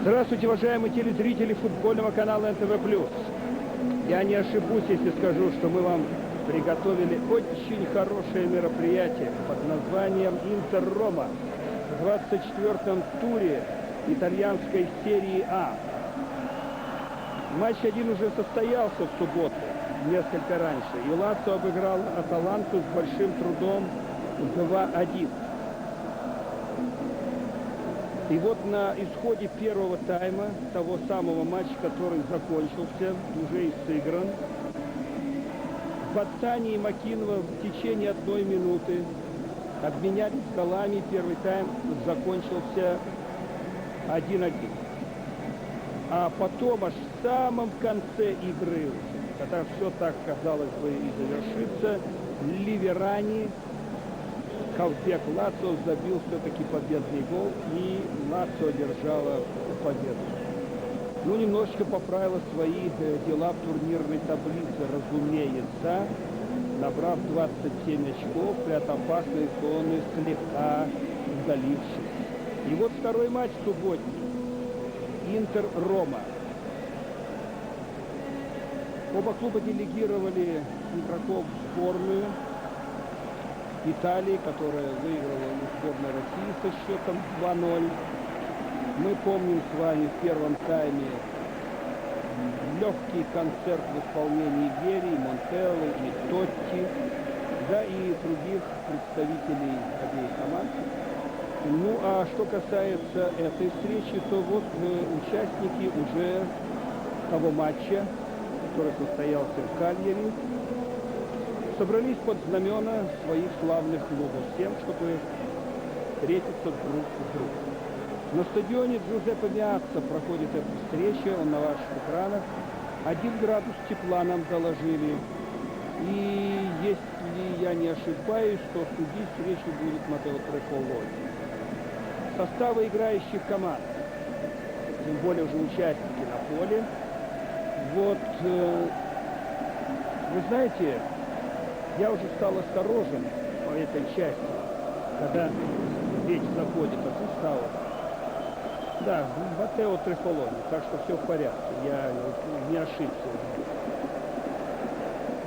Здравствуйте, уважаемые телезрители футбольного канала НТВ+. Я не ошибусь, если скажу, что мы вам приготовили очень хорошее мероприятие под названием «Интер-Рома» в 24-м туре итальянской серии А. Матч один уже состоялся в субботу, несколько раньше, и Лацио обыграл Аталанту с большим трудом 2-1. И вот на исходе первого тайма, того самого матча, который закончился, уже и сыгран, Баттани и Макинова в течение 1 минуты обменялись голами. Первый тайм закончился 1-1. А потом, аж в самом конце игры, когда все так, казалось бы, и завершится, Ливерани, хавбек Лацио, забил все-таки победный гол, и Лацио держала победу. Ну, немножечко поправила свои дела в турнирной таблице, разумеется, набрав 27 очков при от опасной зоны, слегка удалившись. И вот второй матч субботний. Интер-Рома. Оба клуба делегировали игроков в сборную Италии, которая выиграла у сборной России со счетом 2-0. Мы помним с вами в первом тайме легкий концерт в исполнении Гери, Монтелло и Тотти, да и других представителей обеих команд. Ну а что касается этой встречи, то вот участники уже того матча, который состоялся в Кальяри, собрались под знамена своих славных клубов с тем, чтобы встретиться друг с другом. На стадионе Джузеппе Меатса проходит эта встреча, он на ваших экранах. 1 градус тепла нам доложили. И если я не ошибаюсь, то судить встречу будет Матео Трефолони. Составы играющих команд, тем более уже участники на поле. Вот, вы знаете, я уже стал осторожен по этой части, когда речь заходит о составах. Да, Матео Трефолони, так что все в порядке, я не ошибся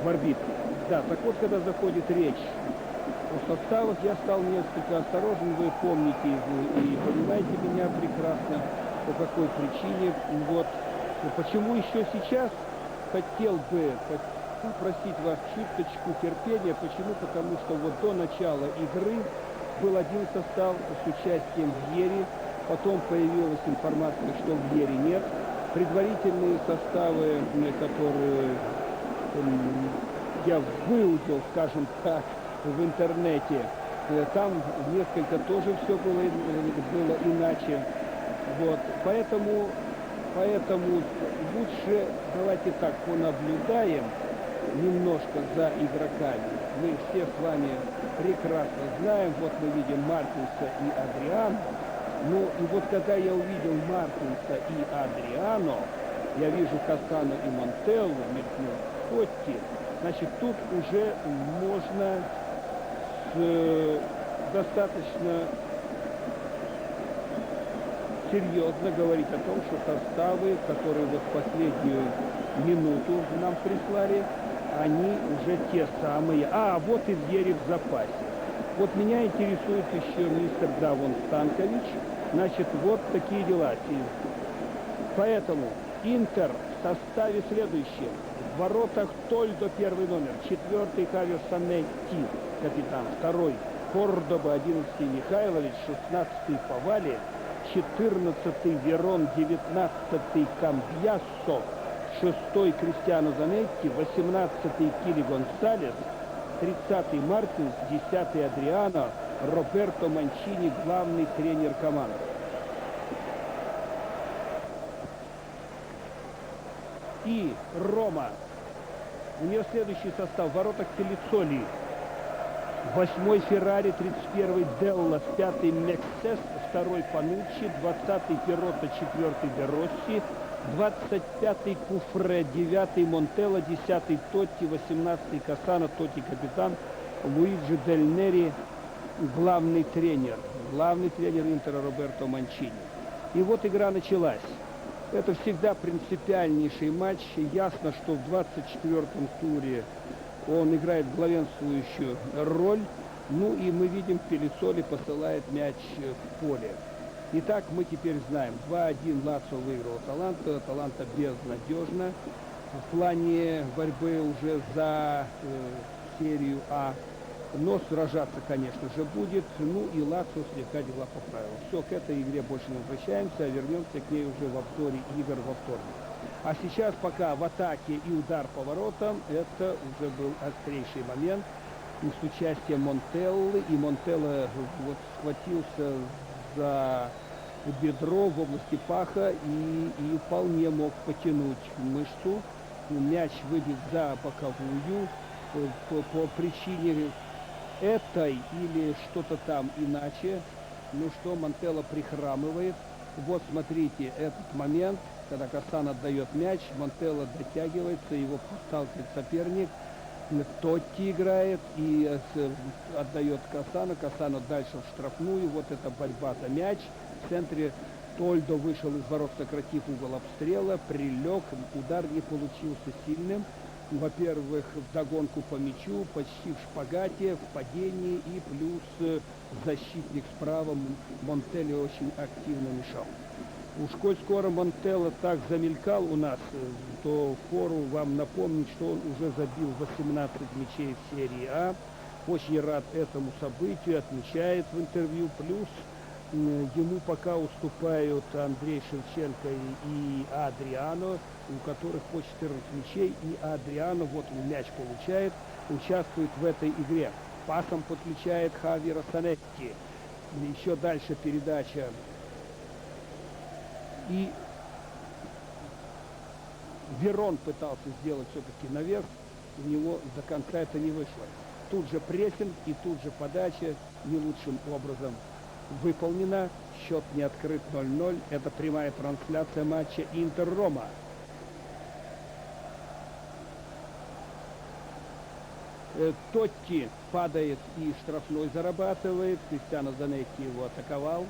в арбитре. Да, так вот, когда заходит речь о составах, я стал несколько осторожен, вы помните и понимаете меня прекрасно, по какой причине. Вот, почему еще сейчас хотел бы попросить вас чуточку терпения. Почему? Потому что вот до начала игры был один состав с участием Вьери, потом появилась информация, что Вьери нет. Предварительные составы, которые я выудил, скажем так, в интернете, там несколько тоже все было иначе. Вот, поэтому лучше давайте так понаблюдаем немножко за игроками. Мы все с вами прекрасно знаем, вот мы видим Мартинса и Адриано. Ну и вот когда я увидел Мартинса и Адриано, я вижу Кассано и Монтелло, мелькнул Тотти, значит тут уже можно достаточно серьезно говорить о том, что составы, которые вот в последнюю минуту нам прислали, они уже те самые. А вот и Вьери в запасе. Вот меня интересует еще мистер Давон Станкович. Значит, вот такие дела. Поэтому Интер в составе следующем. В воротах Тольдо первый номер, 4-й Кавио Санетти, капитан, 2-й Кордоба, 11-й Михайлович, 16-й Павали, 14-й Верон, 19-й Камбьяссо, 6-й Кристиано Занетти, 18-й Кили Гонсалес, 30-й Мартинс, 10-й Адриано, Роберто Манчини, главный тренер команды. И Рома. У нее следующий состав. В воротах Пелицоли. 8-й Феррари, 31-й Делла, 5-й Мексес, 2-й Пануччи, 20-й Пиротто, 4-й Де-Росси, 25-й Куфре, 9-й Монтелло, 10-й Тотти, 18-й Кассано, Тотти капитан, Луиджи Дель Нери, главный тренер Интера Роберто Манчини. И вот игра началась. Это всегда принципиальнейший матч. Ясно, что в 24-м туре он играет главенствующую роль. Ну и мы видим, Пелицоли посылает мяч в поле. Итак, мы теперь знаем, 2-1 Лацио выиграл Аталанта. Аталанта безнадежна в плане борьбы уже за серию А. Но сражаться, конечно же, будет. Ну и Лацио слегка дела поправил. Все, к этой игре больше не возвращаемся, а вернемся к ней уже в обзоре игр во вторник. А сейчас пока в атаке и удар по воротам, это уже был острейший момент с участием Монтеллы. И Монтелло вот схватился за бедро в области паха и вполне мог потянуть мышцу. Мяч выбит за боковую по причине этой или что-то там иначе. Ну что, Монтелло прихрамывает. Вот смотрите, этот момент, когда Кассано отдает мяч, Монтелло дотягивается, его подталкивает соперник. Тотти играет и отдает Кассано. Кассано дальше в штрафную. Вот эта борьба за мяч. В центре Тольдо вышел из ворот, сократив угол обстрела, прилег. Удар не получился сильным. Во-первых, вдогонку по мячу, почти в шпагате, в падении, и плюс защитник справа Монтелли очень активно мешал. Уж коль скоро Монтелло так замелькал у нас, то фору вам напомнить, что он уже забил 18 мячей в серии А. Очень рад этому событию, отмечает в интервью. Плюс ему пока уступают Андрей Шевченко и Адриано, у которых по 14 мячей. И Адриано, вот он мяч получает, участвует в этой игре. Пасом подключает Хави Рассанетти. Еще дальше передача. И Верон пытался сделать все-таки наверх, у него до конца это не вышло. Тут же прессинг и тут же подача не лучшим образом выполнена. Счет не открыт, 0-0. Это прямая трансляция матча Интер-Рома. Тотти падает и штрафной зарабатывает. Кристиано Занетти его атаковал.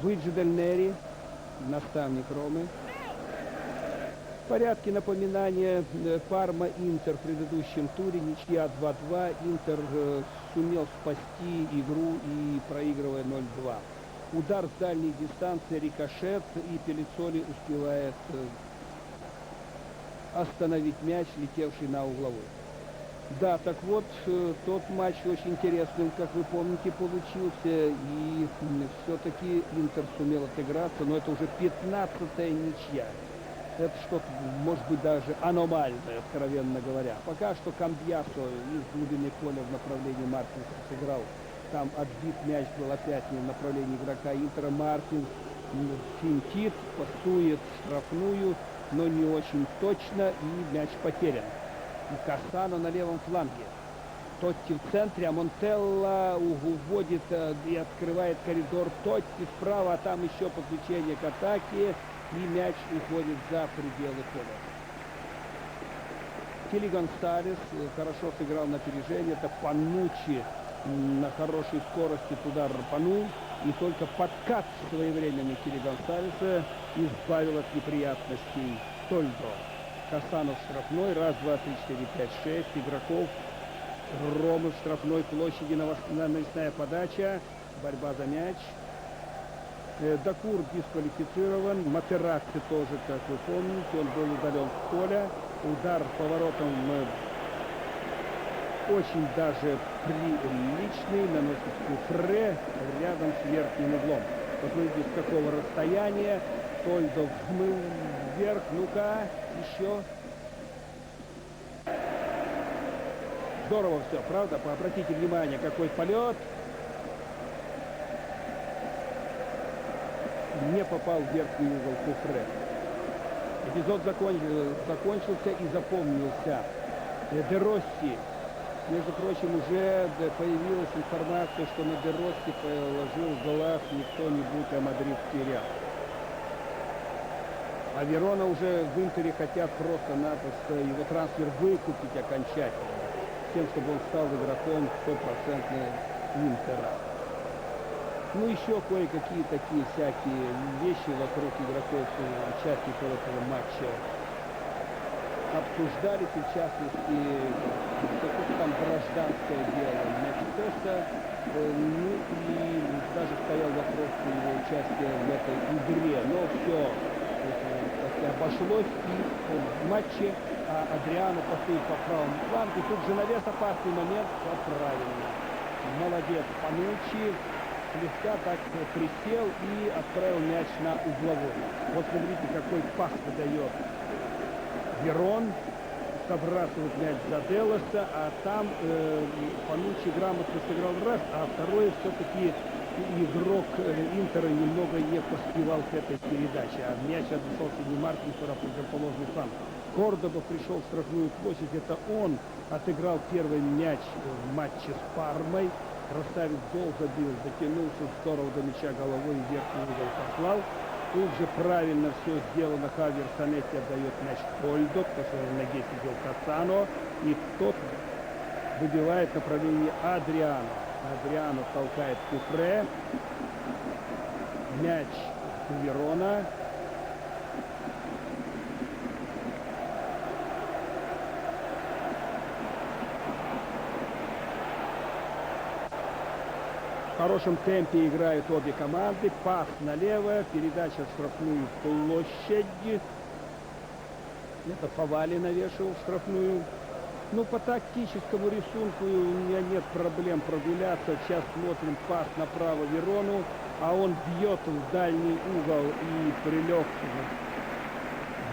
Луиджи Дель Нери, наставник Ромы. В порядке напоминания, Парма-Интер в предыдущем туре, ничья 2-2. Интер сумел спасти игру и проигрывая 0-2. Удар с дальней дистанции, рикошет, и Пелицоли успевает остановить мяч, летевший на угловой. Да, так вот, тот матч очень интересным, как вы помните, получился, и все-таки Интер сумел отыграться, но это уже 15-я ничья. Это что-то, может быть, даже аномальное, откровенно говоря. Пока что Камбьясо из глубины поля в направлении Мартинса сыграл. Там отбит мяч был опять не в направлении игрока Интера. Мартинс финтит, пасует штрафную, но не очень точно, и мяч потерян. И Кассано на левом фланге. Тотти в центре, а Монтелло уводит и открывает коридор. Тотти справа, а там еще подключение к атаке. И мяч уходит за пределы поля. Кили Гонсалес хорошо сыграл на опережение. Это Пануччи на хорошей скорости туда рпанул. И только подкат своевременный Кили Гонсалеса избавил от неприятностей Тольдо. Кассано в штрафной. Раз, два, три, четыре, пять, шесть игроков Ромы в штрафной площади. Навесная подача. Борьба за мяч. Дакур дисквалифицирован. Матерацци тоже, как вы помните, он был удален с поля. Удар поворотом очень даже приличный. Наносит Куфре рядом с верхним углом. Посмотрите, с какого расстояния. Тольдо взмыл вверх. Ну-ка, еще. Здорово все, правда? Обратите внимание, какой полет. Не попал в верхний угол Куфре. Эпизод закончился и запомнился. Де Росси. Между прочим, уже появилась информация, что на Де Росси положил глаз не кто-нибудь, а мадридский Реал. А Верона уже в Интере хотят просто-напросто его трансфер выкупить окончательно, с тем, чтобы он стал игроком стопроцентного Интера. Ну, еще кое-какие такие всякие вещи вокруг игроков, участников этого матча обсуждались, и в частности, какое-то там гражданское дело Мексикоса, ну и даже стоял вопрос его участия в этой игре, но все обошлось, и в матче Адриано постоит по правому флангу, тут же навес, опасный момент, все правильно. Молодец, Пануччи слегка так присел и отправил мяч на угловой. Вот смотрите, какой пас выдает Верон, забрасывает мяч за Делоса, а там Пануччи грамотно сыграл раз, а второй все-таки игрок Интера немного не поспевал к этой передаче, а мяч отошелся не Мартинсу, а противоположный фланг. Кордоба пришел в штрафную площадь, это он отыграл первый мяч в матче с Пармой. Красавец гол забил, дотянулся здорово до мяча головой, в верхний угол послал. Тут же правильно все сделано, Хавьер Санетти отдает мяч Хольдо, потому что на ноге сидел Кассано, и тот выбивает направление Адриано. Адриано толкает Купре, мяч Верона. В хорошем темпе играют обе команды. Пас налево, передача в штрафную площадь. Это Фавали навешивал в штрафную. Ну, по тактическому рисунку у меня нет проблем прогуляться. Сейчас смотрим пас направо Верону, а он бьет в дальний угол и прилег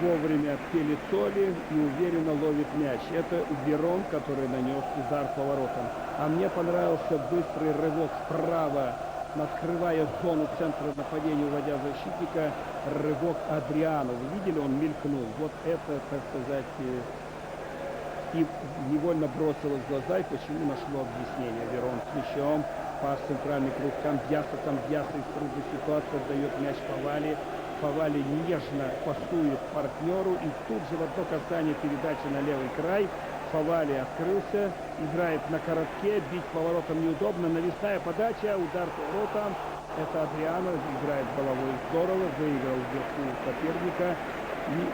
вовремя Пелицоли и уверенно ловит мяч. Это Верон, который нанес удар поворотом. А мне понравился быстрый рывок вправо, открывая зону центра нападения, уводя защитника. Рывок Адриано. Вы видели, он мелькнул. Вот это, так сказать, и невольно бросилось в глаза, и почему нашло объяснение. Верон с мячом, пас центральный круг, Камбьяса из трудной ситуации отдает мяч Фавали. Фавали нежно пасует партнеру, и тут же в одно касание передачи на левый край. Фавали открылся, играет на коротке, бить поворотом неудобно, навесная подача, удар поворотом. Это Адриано, играет головой здорово, выиграл вверху соперника. И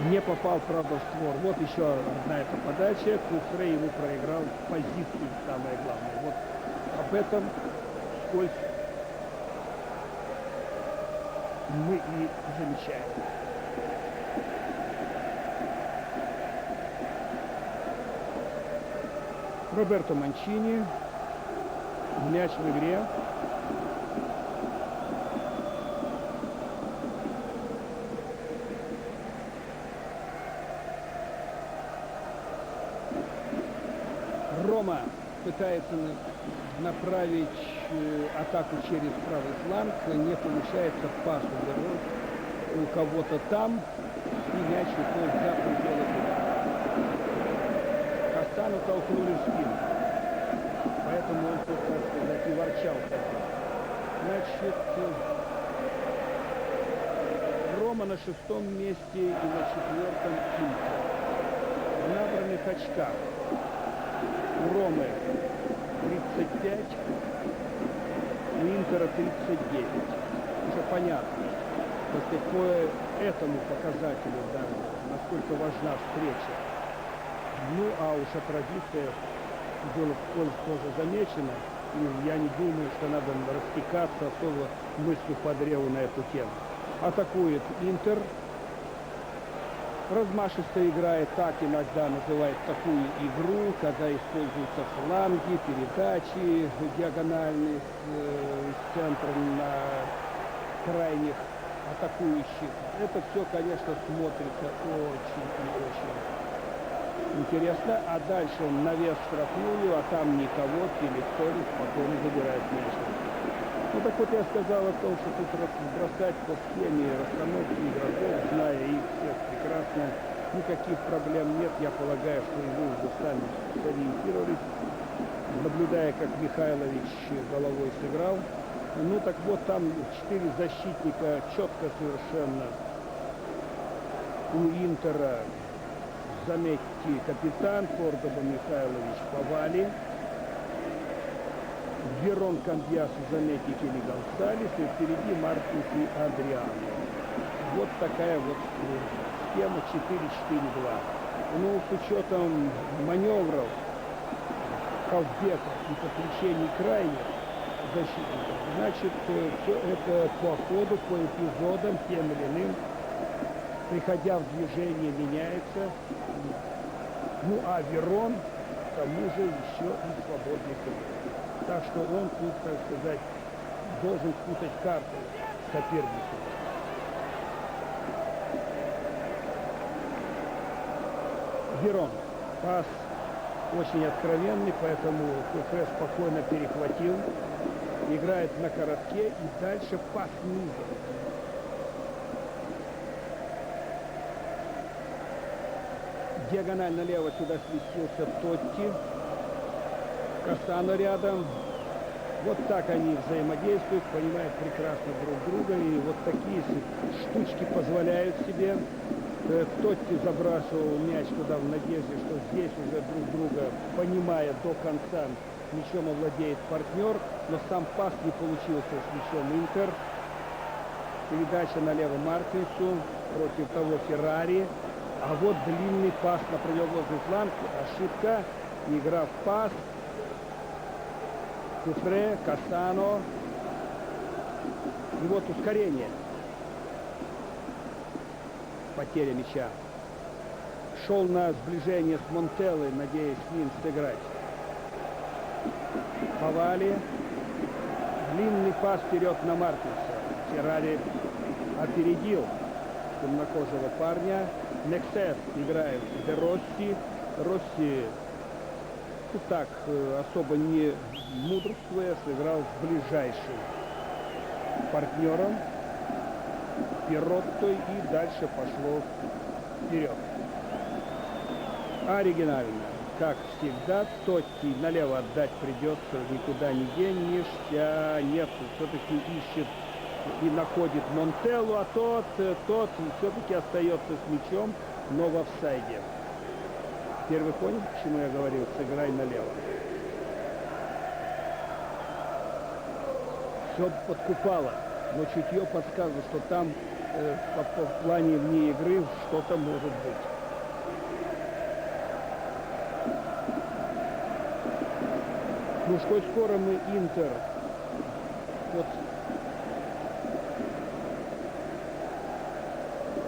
не попал, правда, в створ. Вот еще одна эта подача. Куфре ему проиграл позицию, самое главное. Вот об этом скользь мы и замечаем. Роберто Манчини. Мяч в игре. Рома пытается направить атаку через правый фланг. Не получается, пас у кого-то там. И мяч уходит за пределы поля. Кассану толкнули в спину. Поэтому он тут, так сказать, и ворчал. Значит, Рома на 6-м месте и на 4-м Интер. В набранных очках. У Ромы 35, у Интера 39. Уже понятно, что по этому показателю, да, насколько важна встреча. Ну, а уж о традициях было тоже замечено, и я не думаю, что надо растекаться особо мыслью по древу на эту тему. Атакует Интер. Размашисто играет, так иногда называют такую игру, когда используются фланги, передачи диагональные с центром на крайних атакующих. Это все, конечно, смотрится очень и очень интересно. А дальше навес в штрафную, а там никого, Пелицоли спокойно забирает мяч. Ну так вот я сказал о том, что тут бросать по схеме расстановки игроков, зная их всех прекрасно, никаких проблем нет. Я полагаю, что и вы уже сами сориентировались, наблюдая, как Михайлович головой сыграл. Ну так вот, там 4 защитника четко совершенно. У Интера, заметьте, капитан Кордоба Михайлович Павали, Верон Камбьясу, заметьте, Кили Гонсалес, и впереди Мартинс и Адриано. Вот такая вот схема 4-4-2. Ну, с учетом маневров хавбеков и подключений крайних защитников, значит, все это по ходу, по эпизодам, тем или иным, приходя в движение, меняется. Ну, а Верон, к тому же, еще и свободный соперник. Так что он тут, так сказать, должен спутать карты сопернику. Верон. Пас очень откровенный, поэтому Куфре спокойно перехватил. Играет на коротке и дальше пас низом. Диагонально налево сюда сместился Тотти. Кассано рядом. Вот так они взаимодействуют, понимают прекрасно друг друга. И вот такие штучки позволяют себе. Тотти забрасывал мяч туда в надежде, что здесь уже друг друга, понимая до конца, мячом овладеет партнер. Но сам пас не получился с мячом Интер. Передача налево Мартинсу против того Феррари. А вот длинный пас на противоположный фланг. Ошибка. Игра в пас. Куфре, Кассано. И вот ускорение. Потеря мяча. Шел на сближение с Монтеллой, надеясь с ним сыграть. Павали. Длинный пас вперед на Мартинса. Феррари опередил темнокожего парня. Нексес играет Де Росси. Росси, ну так, особо не мудрствуя, сыграл с ближайшим партнером Пироттой, и дальше пошло вперед. Оригинально. Как всегда, Тотти налево отдать придется, никуда не денешься. Нет, все-таки ищет и находит Монтеллу, а тот все-таки остается с мячом, но в офсайде. Теперь вы поняли, почему я говорил, сыграй налево? Все подкупало, но чутье подсказывает, что там в плане вне игры что-то может быть. Ну, коль скоро мы Интер вот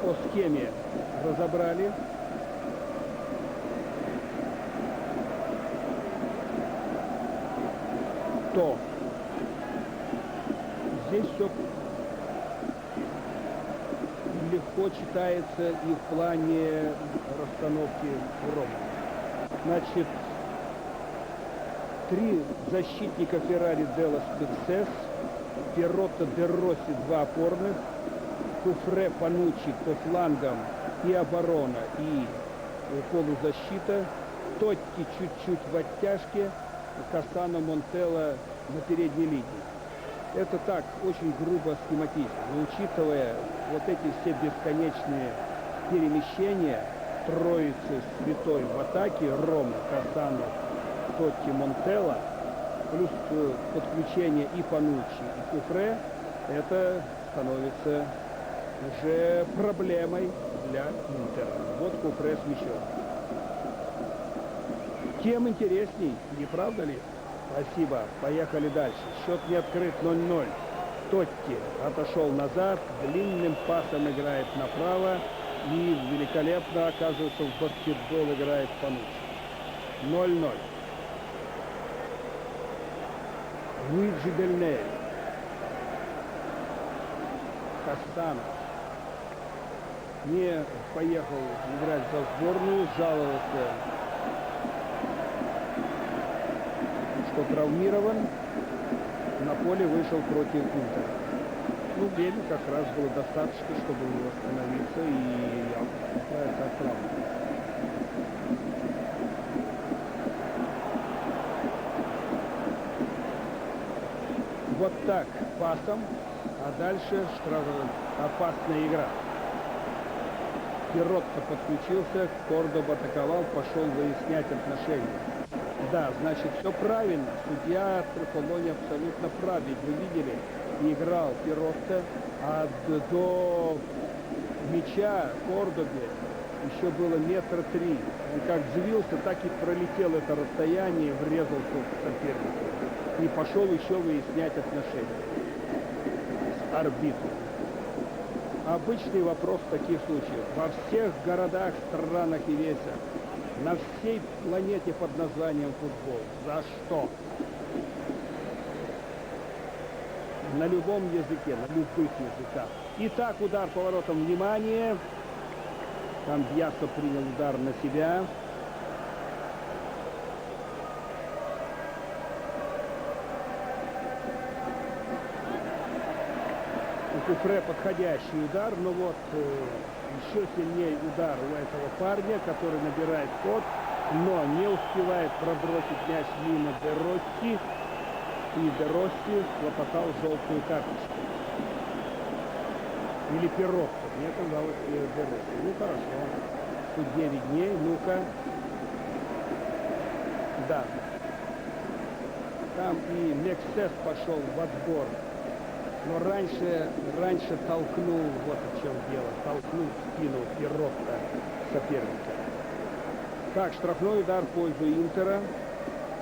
по схеме разобрали. То здесь все легко читается и в плане расстановки Ромы. Значит, 3 защитника Феррари Делла Спецес, Пиротто, Де Росси 2 опорных, Куфре, Пануччи по флангам и оборона, и полузащита, Тотти чуть-чуть в оттяжке, Кассано, Монтелло на передней линии. Это так, очень грубо схематично, но учитывая вот эти все бесконечные перемещения троицы святой в атаке, Рома, Кассано, Тотти, Монтелло, плюс подключение и Пануччи, и Куфре, это становится уже проблемой для Интера. Вот Куфре с мячом. Тем интересней, не правда ли? Спасибо. Поехали дальше. Счет не открыт, 0-0. Тотти отошел назад, длинным пасом играет направо и великолепно, оказывается, в баскетбол играет Пануччи. 0-0. Луиджи Бельнель. Кассано не поехал играть за сборную, жаловался, что травмирован, на поле вышел против Интера. Ну, время как раз было достаточно, чтобы восстановиться и отправиться от травмы. Вот так, пасом, а дальше опасная игра. Пиротто подключился, Кордоба атаковал, пошел выяснять отношения. Да, значит, все правильно. Судья Трифолони абсолютно прав. Ведь вы видели, играл Пиротто, а до мяча Кордобе еще было 3 метра. Он как взвился, так и пролетел это расстояние, врезался в соперника. И пошел еще выяснять отношения с арбитром. Обычный вопрос в таких случаях. Во всех городах, странах и весях, на всей планете под названием футбол. За что? На любом языке, на любых языках. Итак, удар поворотом, внимание. Камбьясо принял удар на себя. Куфре подходящий удар, но вот еще сильнее удар у этого парня, который набирает ход, но не успевает пробросить мяч мимо Де Росси, и Де Росси хлопотал желтую карточку. Или Пиротто, мне казалось, Де Росси. Ну хорошо, судье виднее, ну-ка. Да. Там и Мексес пошел в отбор. Но раньше толкнул, вот в чем дело, толкнул в спину Пиротто соперника. Так, штрафной удар в пользу Интера.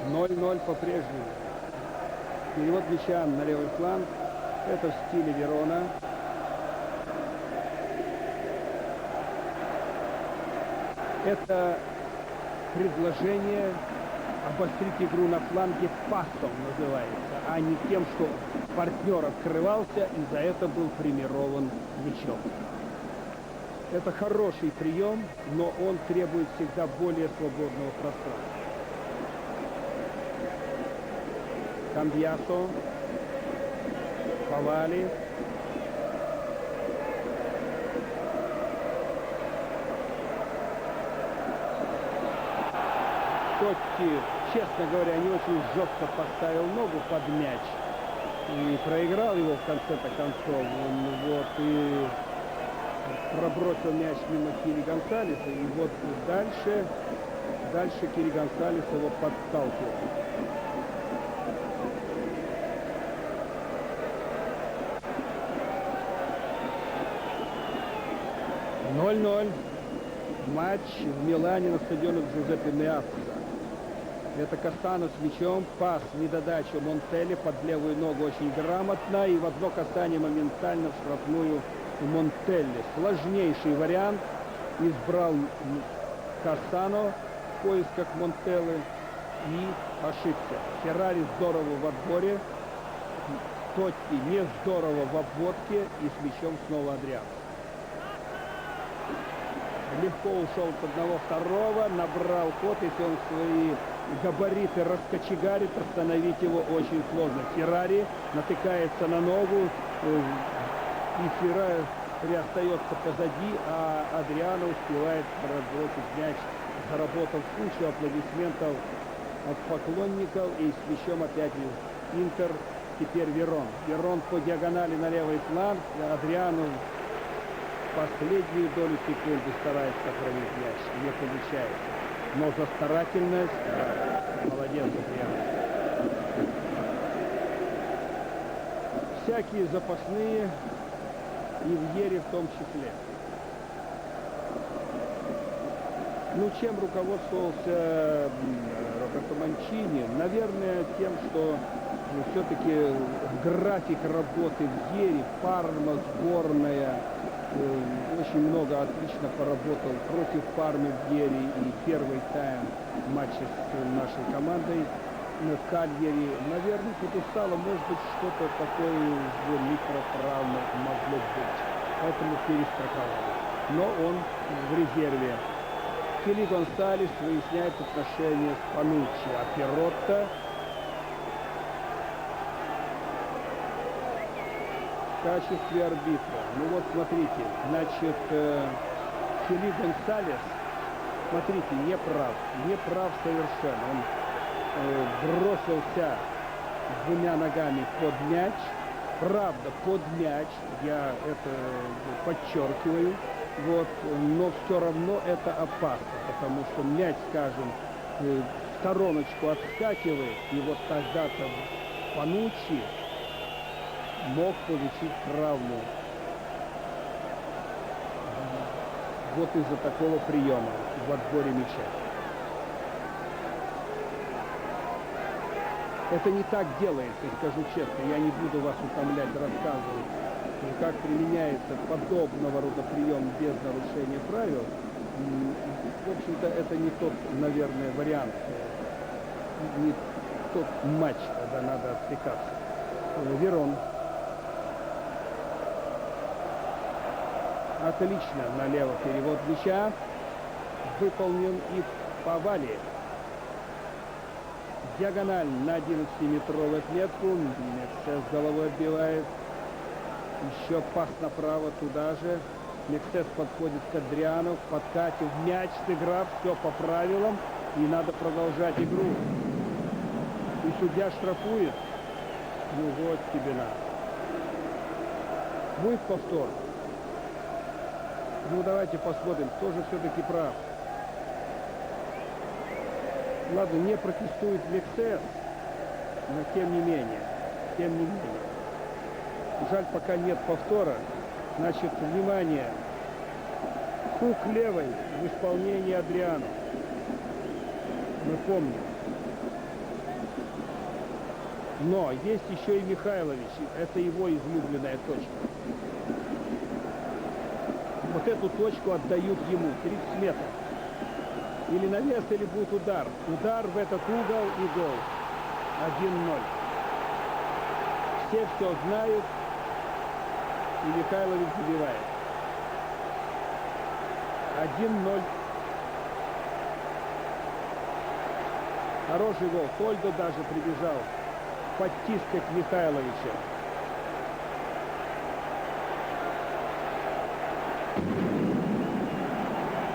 0-0 по-прежнему. Перевод мяча на левый фланг. Это в стиле Верона. Это предложение обострить игру на фланге пасом называется, а не тем, что партнер открывался и за это был премирован мячом. Это хороший прием, но он требует всегда более свободного пространства. Камбьясо, Павали. Тотти, честно говоря, не очень жестко поставил ногу под мяч и проиграл его в конце-то концов. Вот, и пробросил мяч мимо Кири Гонсалеса, и вот дальше Кири Гонсалес его подталкивал. Матч в Милане на стадионе Джузеппе Меазza. Это Кастано с мячом, пас, недодача Монтелли под левую ногу очень грамотно, и в одно касание моментально в штрафную Монтелли. Сложнейший вариант избрал Кастано в поисках Монтеллы и ошибся. Феррари здорово в отборе, Тотти не здорово в обводке, и с мячом снова Адриано. Легко ушел с 1-2, набрал ход, если он свои габариты раскочегарит, остановить его очень сложно. Феррари натыкается на ногу, и Феррари остается позади, а Адриано успевает пробросить мяч, заработав кучу аплодисментов от поклонников, и с мячом опять Интер, теперь Верон. Верон по диагонали на левый фланг, Адриано последнюю долю секунды старается сохранить мяч, не получается. Но за старательность, молодец, Адриано. Всякие запасные, и в Ере в том числе. Ну, чем руководствовался Роберто Манчини? Наверное, тем, что все-таки график работы в Ере, Парма, сборная, очень много отлично поработал против Пармы в Ере, и первый тайм матча с нашей командой в Кальяри. Наверное, потускало, может быть, что-то такое в микротравме могло быть. Поэтому перестраховали. Но он в резерве. Кири Гонсалес выясняет отношения с Пануччи, а Пиротто в качестве арбитра. Ну вот смотрите, значит, Кири Гонсалес, смотрите, не прав совершенно. Он бросился двумя ногами под мяч. Правда, под мяч, я это подчеркиваю, вот, но все равно это опасно, потому что мяч, скажем, в стороночку отскакивает, и вот тогда-то Пануччи мог получить травму. Вот из-за такого приема в отборе мяча. Это не так делается, скажу честно, я не буду вас утомлять, рассказывать, как применяется подобного рода прием без нарушения правил. В общем-то, это не тот, наверное, вариант, не тот матч, когда надо отвлекаться. Верон. Отлично, налево перевод мяча. Выполнен и Павали. Диагональ на 11-метровую отметку. Мексес головой отбивает. Еще пас направо туда же. Мексес подходит к Адриану. В подкате в мяч сыграв. Все по правилам. И надо продолжать игру. И судья штрафует. Ну вот тебе на. Будет повтор. Ну давайте посмотрим, кто же все-таки прав. Ладно, не протестует Мексес, но тем не менее. Жаль, пока нет повтора. Значит, внимание. Хук левой в исполнении Адриано. Мы помним. Но есть еще и Михайлович. Это его излюбленная точка. Вот эту точку отдают ему. 30 метров. Или навес, или будет удар. Удар в этот угол и гол. 1-0. Все знают. И Михайлович забивает. 1-0. Хороший гол. Тольдо даже прибежал подтискать Михайловича.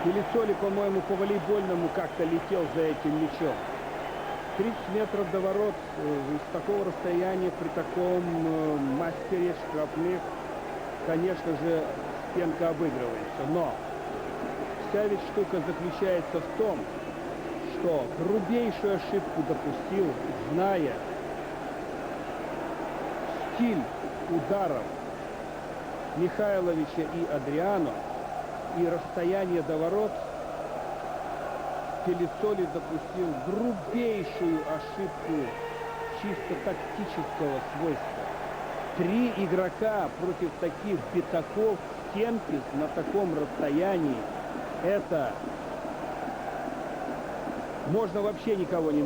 Пелицоли, по-моему, по волейбольному как-то летел за этим мячом. 30 метров до ворот с такого расстояния при таком мастере штрафных, конечно же, стенка обыгрывается. Но вся ведь штука заключается в том, что грубейшую ошибку допустил, зная стиль ударов Михайловича и Адриано, и расстояние до ворот. Пелицоли допустил грубейшую ошибку чисто тактического свойства. 3 игрока против таких пятаков стенки на таком расстоянии. Это можно вообще никого не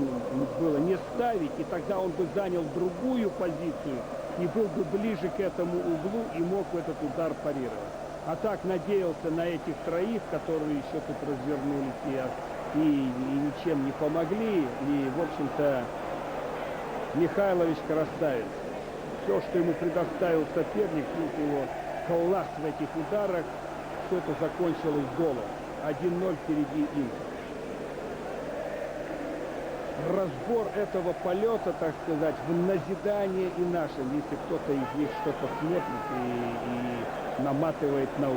было не ставить, и тогда он бы занял другую позицию и был бы ближе к этому углу и мог этот удар парировать. А так надеялся на этих троих, которые еще тут развернулись и ничем не помогли. И, в общем-то, Михайлович красавец. Все, что ему предоставил соперник, тут его класс в этих ударах, все это закончилось голом. 1-0 впереди Интер. Разбор этого полета, так сказать, в назидание и нашим, если кто-то из них что-то смотрит и наматывает на ус.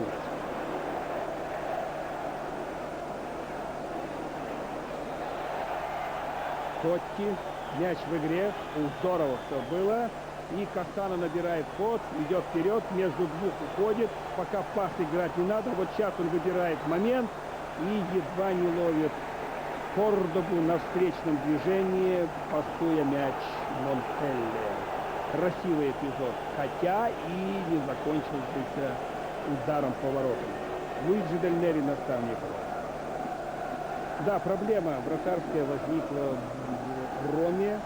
Тотти, мяч в игре, здорово все было. И Кассано набирает ход, идет вперед, между двух уходит, пока пас играть не надо. Вот сейчас он выбирает момент и едва не ловит Кордобу на встречном движении, пасуя мяч Монтелле. Красивый эпизод, хотя и не закончился ударом по воротам. Луиджи Дель Нери, наставник. Да, проблема вратарская возникла в Роме.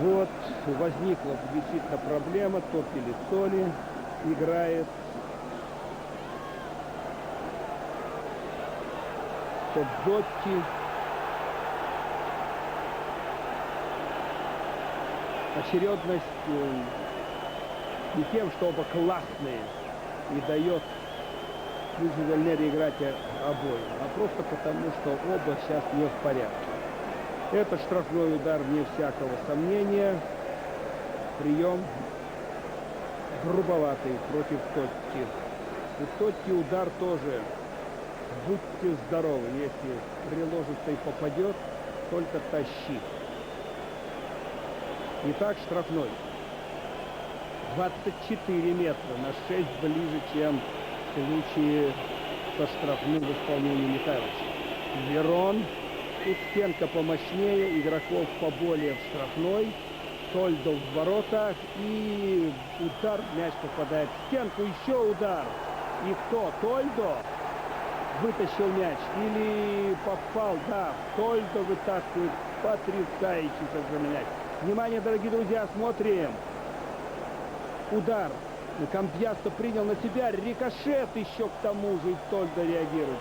Вот, возникла действительно проблема, то Пелицоли играет, то Дзотти. Очередность не тем, что оба классные и дает Луиджи Дель Нери играть обоим, а просто потому, что оба сейчас не в порядке. Это штрафной удар, вне всякого сомнения. Прием грубоватый против Тотти. У Тотти удар тоже. Будьте здоровы, если приложится и попадет, только тащи. Итак, штрафной. 24 метра, на 6 ближе, чем в случае со штрафным в исполнении Михайловича. Верон. Тут стенка помощнее, игроков поболее в штрафной. Тольдо в воротах. И удар, мяч попадает в стенку. Еще удар. И кто? Тольдо вытащил мяч. Или попал? Да, Тольдо вытаскивает потрясающий совершенно мяч. Внимание, дорогие друзья, смотрим. Удар. Камбьясто принял на себя. Рикошет еще к тому же. И Тольдо реагирует.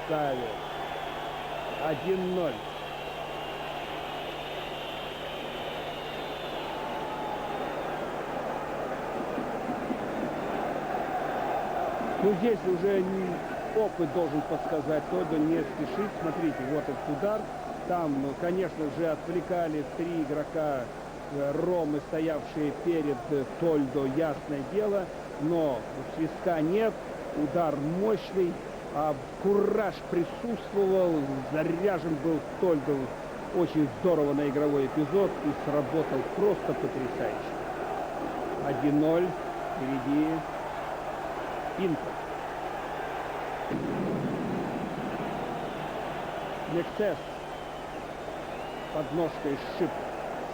Красавец. 1-0. Ну, здесь уже опыт должен подсказать. Тольдо не спешит. Смотрите, вот этот удар. Там, конечно же, отвлекали 3 игрока Ромы, стоявшие перед Тольдо, ясное дело. Но свистка нет. Удар мощный. А кураж присутствовал. Заряжен был Тольдо. Очень здорово на игровой эпизод. И сработал просто потрясающе. 1-0. Впереди Интер. Мексес подножкой сшиб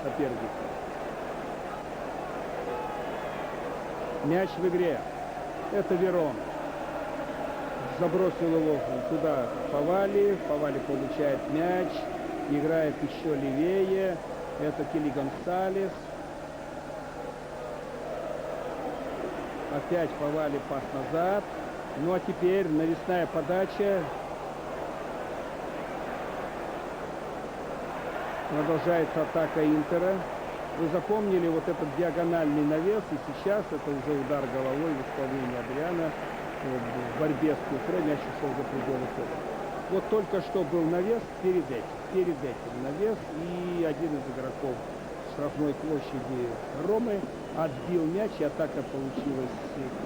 соперника. Мяч в игре. Это Верон. Забросил его туда Фавали. Фавали получает мяч. Играет еще левее. Это Кили Гонсалес. Опять Фавали, пас назад. Ну а теперь навесная подача. Продолжается атака Интера. Вы запомнили вот этот диагональный навес. И сейчас это уже удар головой в исполнении Адриано. В борьбе с Куфре мяч ушел за пределы поля. Вот только что был навес перед этим навес. И один из игроков штрафной площади Ромы отбил мяч, и атака получилась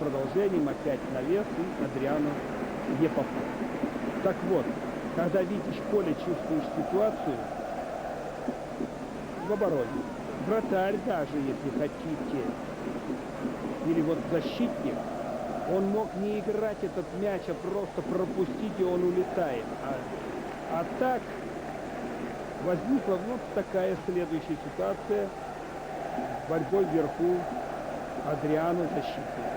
продолжением, опять навес, и Адриано не попал. Так вот, когда видишь поле, чувствуешь ситуацию в обороне. Вратарь даже, если хотите, или вот защитник, он мог не играть этот мяч, а просто пропустить, и он улетает. А так возникла вот такая следующая ситуация. Борьбой вверху Адриано защитник.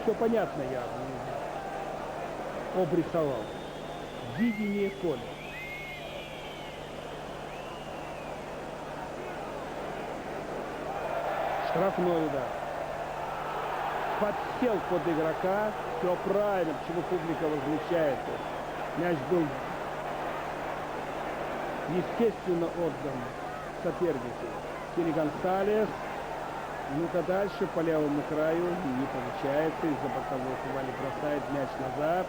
Все понятно, я обрисовал. Видение поля. Штрафной удар. Подсел под игрока. Все правильно, почему публика возмущается. Мяч был естественно отдан сопернику. Кили Гонсалес. Ну-ка дальше по левому краю не получается. Из-за боковой Фавали бросает мяч назад.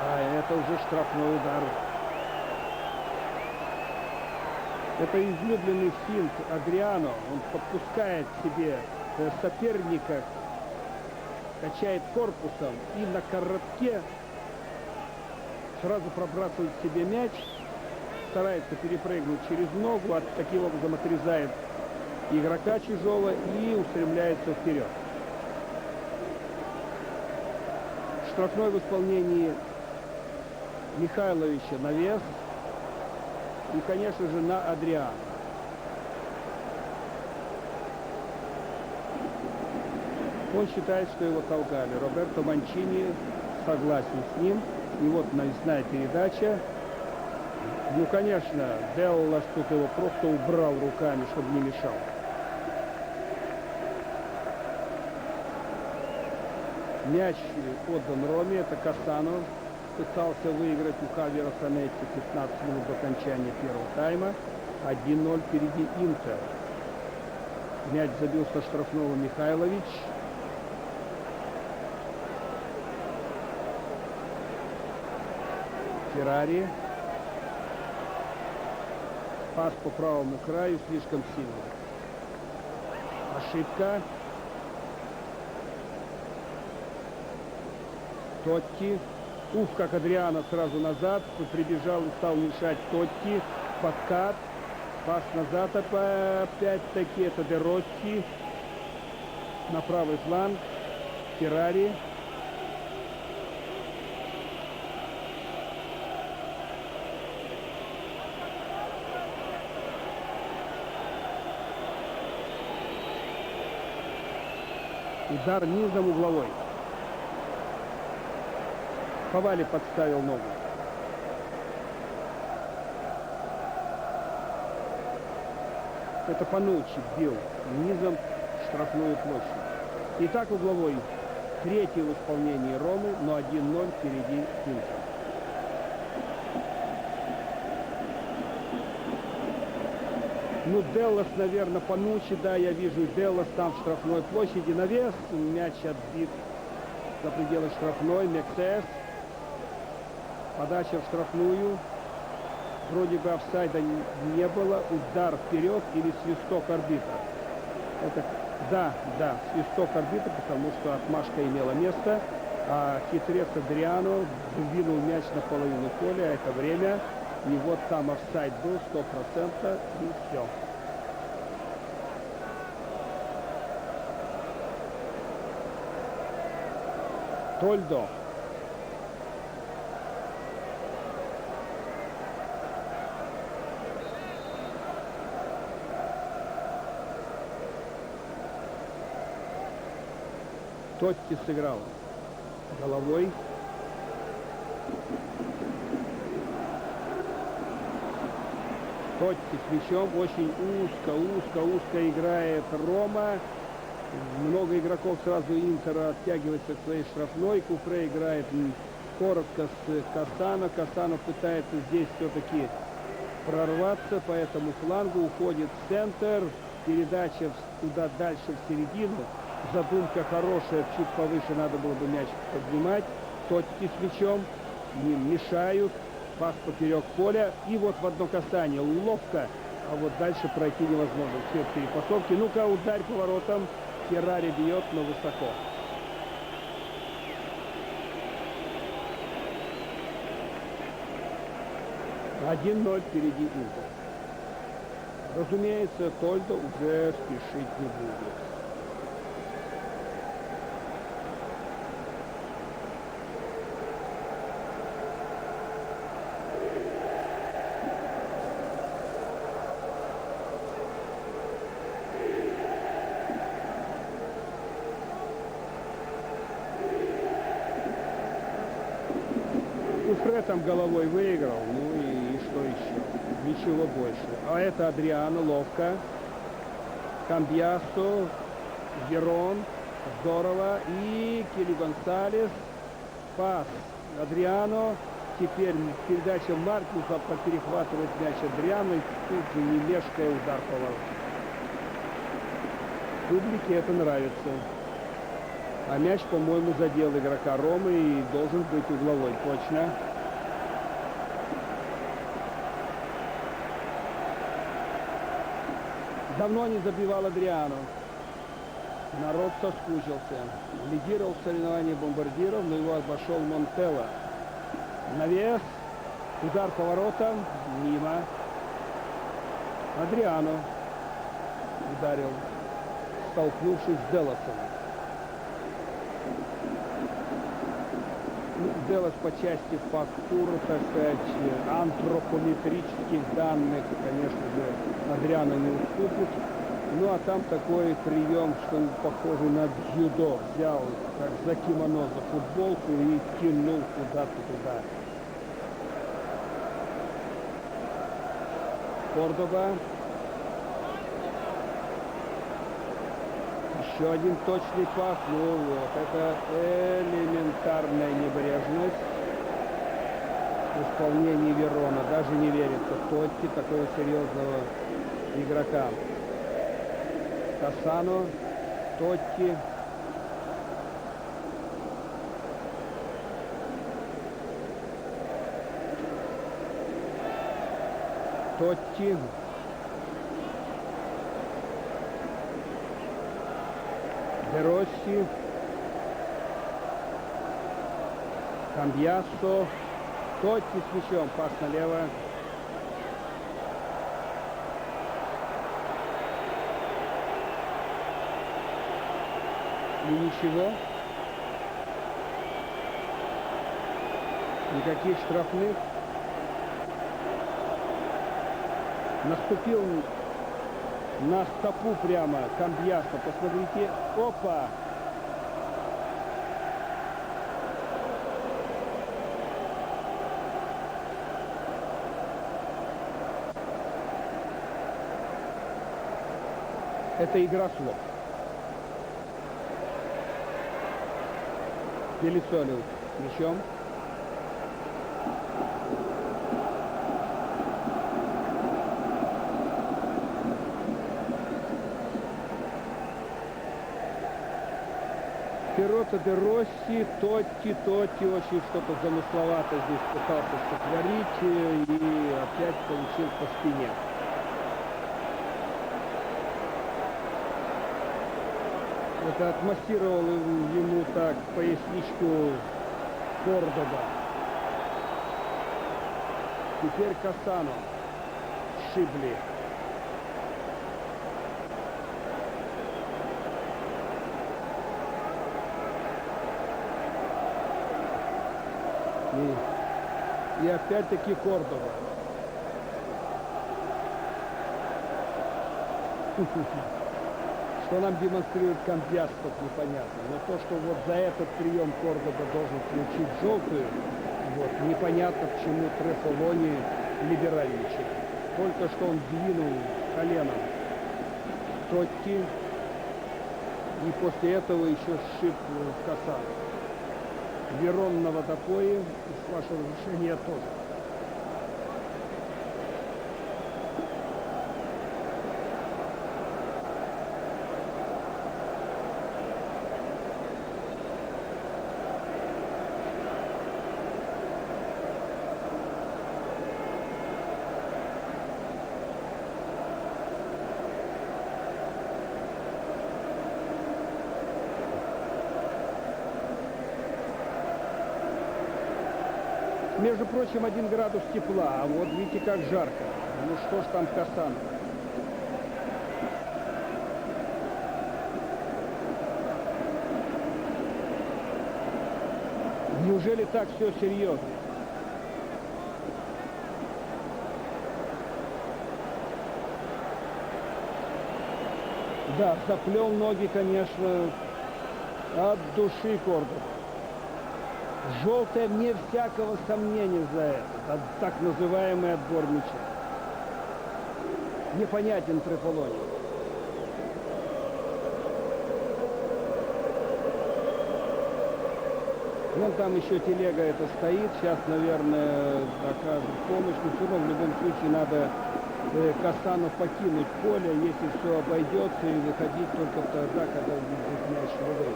А это уже штрафной удар. Это излюбленный финт Адриано. Он подпускает себе соперника, качает корпусом и на коротке сразу пробрасывает себе мяч, старается перепрыгнуть через ногу, таким образом отрезает игрока чужого и устремляется вперед. Штрафной в исполнении Михайловича навес. И, конечно же, на Адриано. Он считает, что его толкали. Роберто Манчини согласен с ним. И вот навесная передача. Ну, конечно, Деллас тут его просто убрал руками, чтобы не мешал. Мяч отдан Роме. Это Кассано. Пытался выиграть у Хавьера Санетти 15 минут до окончания первого тайма. 1-0 впереди Интер. Мяч забил со штрафного Михайлович. Феррари. Пас по правому краю слишком сильно. Ошибка. Тотти. Ух, как Адриано сразу назад. Прибежал и стал мешать Тотти. Подкат. Пас назад опять-таки. Это Де Росси. На правый фланг. Феррари. Удар низом угловой. Повали подставил ногу. Это Пануччи бил низом штрафную площадь. Итак, угловой. Третий в исполнении Ромы, но 1-0 впереди Интер. Ну, Делос, наверное, Пануччи, да, я вижу Делос там в штрафной площади. Навес, мяч отбит за пределы штрафной. Мексес. Подача в штрафную. Вроде бы офсайда не было. Удар вперед или свисток арбитра. Это, да, свисток арбитра, потому что отмашка имела место. А хитрец Адриано двинул мяч на половину поля. Это время. И вот там офсайд был 100%. И все. Тольдо. Тотти сыграл головой. Тотти с мячом. Очень узко играет Рома. Много игроков сразу Интера оттягивается к своей штрафной. Куфре играет коротко с Кассано. Кассано пытается здесь все-таки прорваться по этому флангу. Уходит в центр. Передача туда дальше в середину. Задумка хорошая. Чуть повыше надо было бы мяч поднимать. Тотти с мячом. Им мешают. Пас поперек поля. И вот в одно касание. Ловко. А вот дальше пройти невозможно. Все перепасовки. Ну-ка, ударь поворотом. Феррари бьет, но высоко. Один 0 впереди Интер. Разумеется, Тольдо уже спешить не будет. Куфре там головой выиграл, ну и что еще? Ничего больше. А это Адриано, ловко. Камбьясо, Верон, здорово. И Кили Гонсалес. Пас Адриано. Теперь передача Маркуса перехватывает мяч Адриано. И тут же не мешкая удар по воротам. Публике это нравится. А мяч, по-моему, задел игрока Ромы и должен быть угловой. Точно. Давно не забивал Адриано. Народ соскучился. Лидировал в соревновании бомбардиров, но его обошел Монтелло. Навес. Удар по воротам. Мимо. Адриано ударил, столкнувшись с Делосом. Делос по части фактуры, так сказать, антропометрических данных, конечно же, Адриано не уступит. Ну а там такой прием, что он похоже на дзюдо. Взял как за кимоно, за футболку и кинул куда-то туда. Кордоба. Еще один точный пас. Ну вот, это элементарная небрежность в исполнении Верона. Даже не верится Тотти, такого серьезного игрока. Кассано, Тотти. Тотти. Де Росси. Камбьясо. Тотти с мячом. Пас налево. И ничего. Никаких штрафных. Наступил на стопу прямо Камбьясо. Посмотрите. Опа! Это игра слов. Пелицолю мячом. Пирота де Росси, Тотти очень что-то замысловато здесь пытался сотворить и опять получил по спине. Это отмассировал ему так поясничку Кордоба. Теперь Кассано. Шибли. И опять-таки Кордоба. Что нам демонстрирует Камбьяс, тут непонятно. Но то, что вот за этот прием Кордоба должен получить желтую, вот, непонятно, почему Трефолони либеральничает. Только что он двинул коленом Тотти, и после этого еще сшиб Кассано. Верон на водопое, с вашего разрешения тоже. Между прочим, 1 градус тепла, а вот видите, как жарко. Ну что ж там Кассано. Неужели так все серьезно? Да, заплел ноги, конечно, от души Кордоба. Желтая, вне всякого сомнения за это. Так называемый отбор мяча. Непонятен Трефолони. Вон там еще телега это стоит. Сейчас, наверное, окажет помощь. Но все равно в любом случае надо Кассано покинуть поле, если все обойдется, и выходить только тогда, когда будет мяч в игру.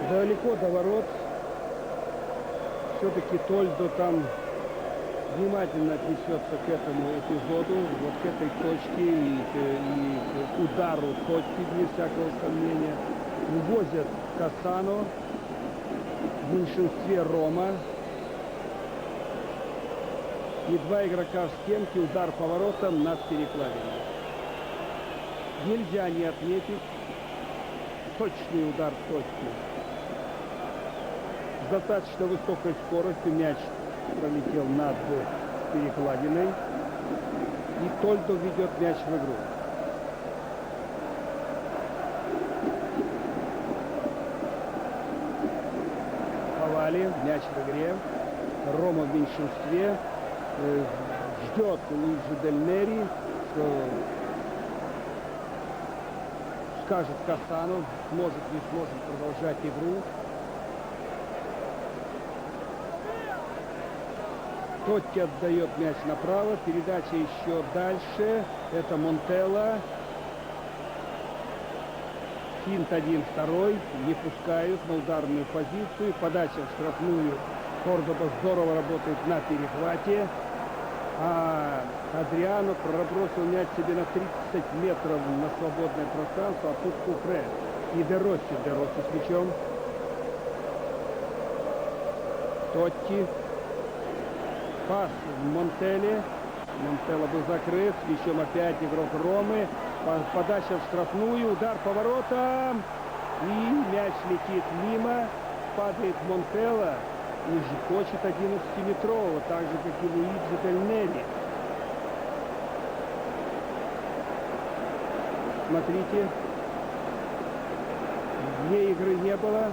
Далеко до ворот. Все-таки Тольдо там внимательно отнесется к этому эпизоду, вот к этой точке и к удару Тотти, без всякого сомнения. Увозят Кассано, в меньшинстве Рома. И 2 игрока в стенке, удар поворотом над перекладиной. Нельзя не отметить точный удар Тотти. С достаточно высокой скоростью мяч пролетел над перекладиной. И Тольдо ведет мяч в игру. Повали, мяч в игре. Рома в меньшинстве. Ждет Луиджи Дель Нери, что скажет Кассано, сможет, не сможет продолжать игру. Тотти отдает мяч направо, передача еще дальше. Это Монтелло. Финт 1-2, не пускают на ударную позицию. Подача в штрафную. Кордоба здорово работает на перехвате. А Адриано пробросил мяч себе на 30 метров на свободное пространство, а тут Куфре. И Де Росси с мячом. Тотти. Пас Монтелли. Монтелло был закрыт. С мячом опять игрок Ромы. Подача в штрафную. Удар по воротам. И мяч летит мимо. Падает Монтелло. И хочет 11-метрового. Так же, как и Луиджи Пельнери. Смотрите. Вне игры не было.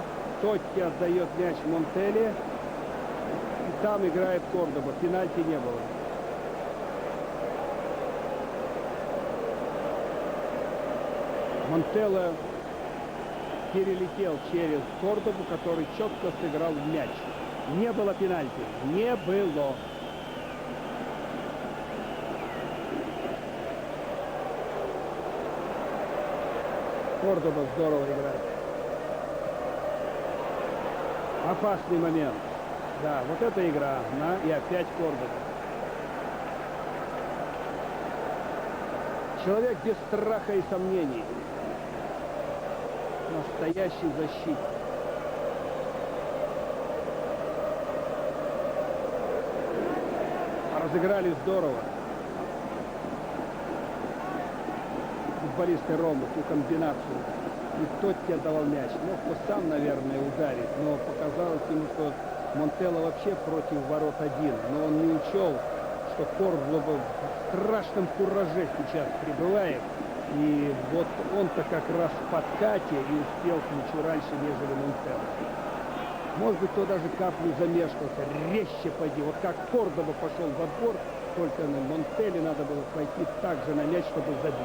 Тотти отдает мяч Монтелли. И там играет Кордоба. Пенальти не было. Монтелло перелетел через Кордобу, который четко сыграл в мяч. Не было пенальти. Не было. Кордоба здорово играет. Опасный момент. Да, вот эта игра. И опять Кордоба. Человек без страха и сомнений. Настоящий защитник. Разыграли здорово. Футболисты Ромы ту комбинацию. И Тотти отдавал мяч. Мог бы сам, наверное, ударить, но показалось ему, что Монтелло вообще против ворот один. Но он не учел, что Кордоба в страшном кураже сейчас пребывает. И вот он-то как раз в подкате и успел к мячу раньше, нежели Монтелло. Может быть, кто даже каплю замешкался. Резче пойди. Вот как Кордоба пошел в отбор, только на Монтелле надо было пойти так же на мяч, чтобы забить.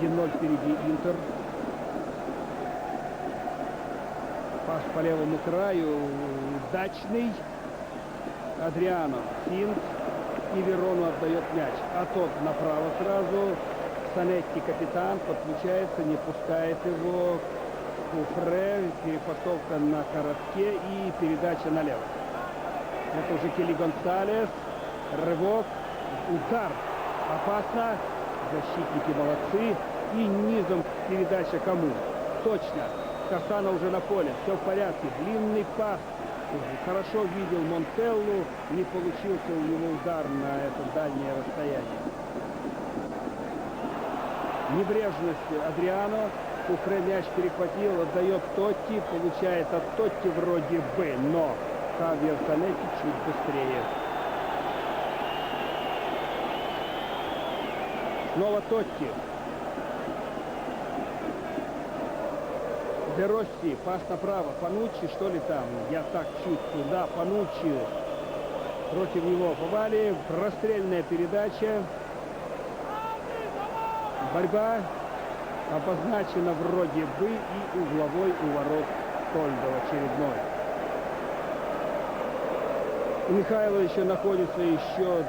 1-0 впереди Интер. Пас по левому краю. Удачный. Адриано. Финт. И Верону отдает мяч. А тот направо сразу. Санетти, капитан, подключается, не пускает его. Куфре, перепасовка на коротке и передача налево. Это уже Келли Гонсалес. Рывок. Удар. Опасно. Защитники молодцы. И низом передача кому? Точно. Кассано уже на поле. Все в порядке. Длинный пас. Хорошо видел Монтеллу. Не получился у него удар на это дальнее расстояние. Небрежность Адриано. Куфре мяч перехватил, отдает Тотти. Получает от Тотти вроде бы, но Хавьер Санетти чуть быстрее. Снова Тотти. Де Росси, пас направо. Пануччи, что ли там? Я так чувствую. Да, Пануччи. Против него попали. Расстрельная передача. Борьба обозначена вроде бы и угловой у ворот Тольдо очередной. У Михайлова еще находится еще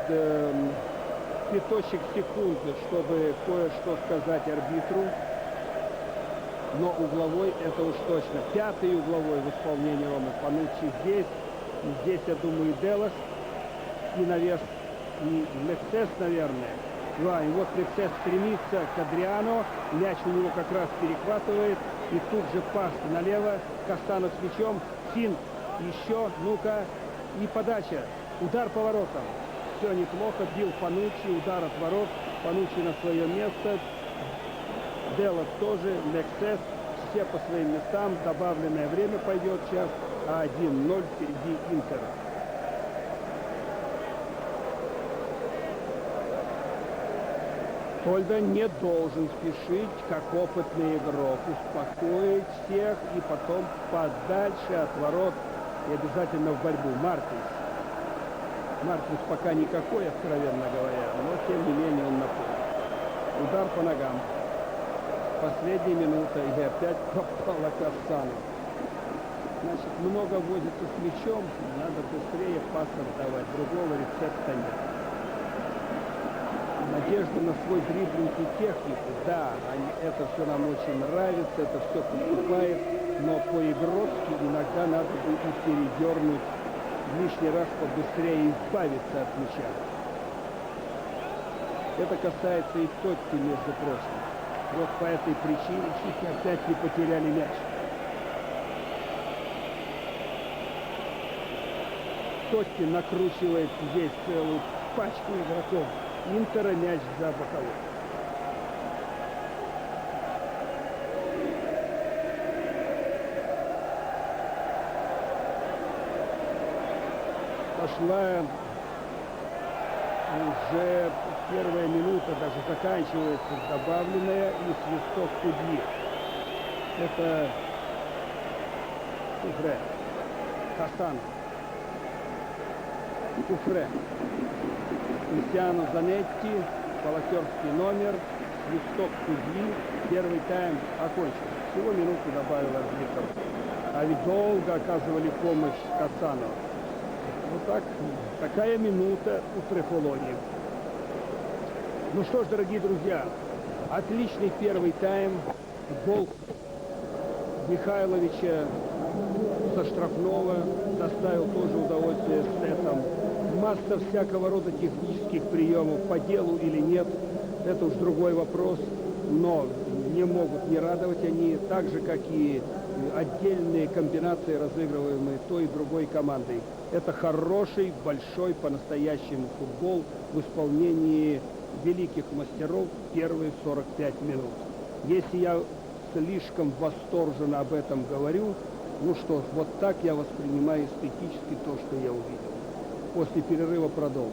пяточек секунды, чтобы кое-что сказать арбитру. Но угловой это уж точно. Пятый угловой в исполнении Ромы. Пануччи здесь. Здесь, я думаю, Делос. И навес. И Лексес, наверное. Да, и вот Лексес стремится к Адриано. Мяч у него как раз перехватывает. И тут же пас налево. Кассано с мячом. Финт. Еще. Ну-ка. И подача. Удар по воротам. Все неплохо. Бил Пануччи. Удар от ворот. Пануччи на свое место. Делос тоже. Лексес. Все по своим местам. Добавленное время пойдет сейчас. 1-0 впереди Интер. Тольдо не должен спешить, как опытный игрок, успокоить всех и потом подальше от ворот и обязательно в борьбу. Мартинс. Мартинс пока никакой, откровенно говоря, но тем не менее он на поле. Удар по ногам. Последняя минута и опять попала Кассано. Значит, много возится с мячом, надо быстрее пас отдавать, другого рецепта нет. Надежда на свой дриблинг и технику, да, это все нам очень нравится, это все поступает, но по-игровски иногда надо будет передернуть, лишний раз побыстрее избавиться от мяча. Это касается и Тотти, между прочим. Вот по этой причине чехи опять не потеряли мяч. Тотти накручивает здесь целую пачку игроков Интера, мяч за боковой. Пошла уже первая минута, даже заканчивается добавленная, и свисток судьи. Это Куфре. Хасан. Куфре. Кристиано Занетти, волонтерский номер, свисток судьи. Первый тайм окончен. Всего минуту добавил арбитр. А ведь долго оказывали помощь Хасану. Вот так, такая минута у Трефолони. Ну что ж, дорогие друзья, отличный первый тайм. Гол Михайловича со штрафного доставил тоже удовольствие с сетом. Масса всякого рода технических приемов, по делу или нет, это уж другой вопрос, но не могут не радовать они, так же, как и отдельные комбинации, разыгрываемые той и другой командой. Это хороший, большой, по-настоящему футбол в исполнении великих мастеров первые 45 минут. Если я слишком восторженно об этом говорю, ну что ж, вот так я воспринимаю эстетически то, что я увидел. После перерыва продолжим.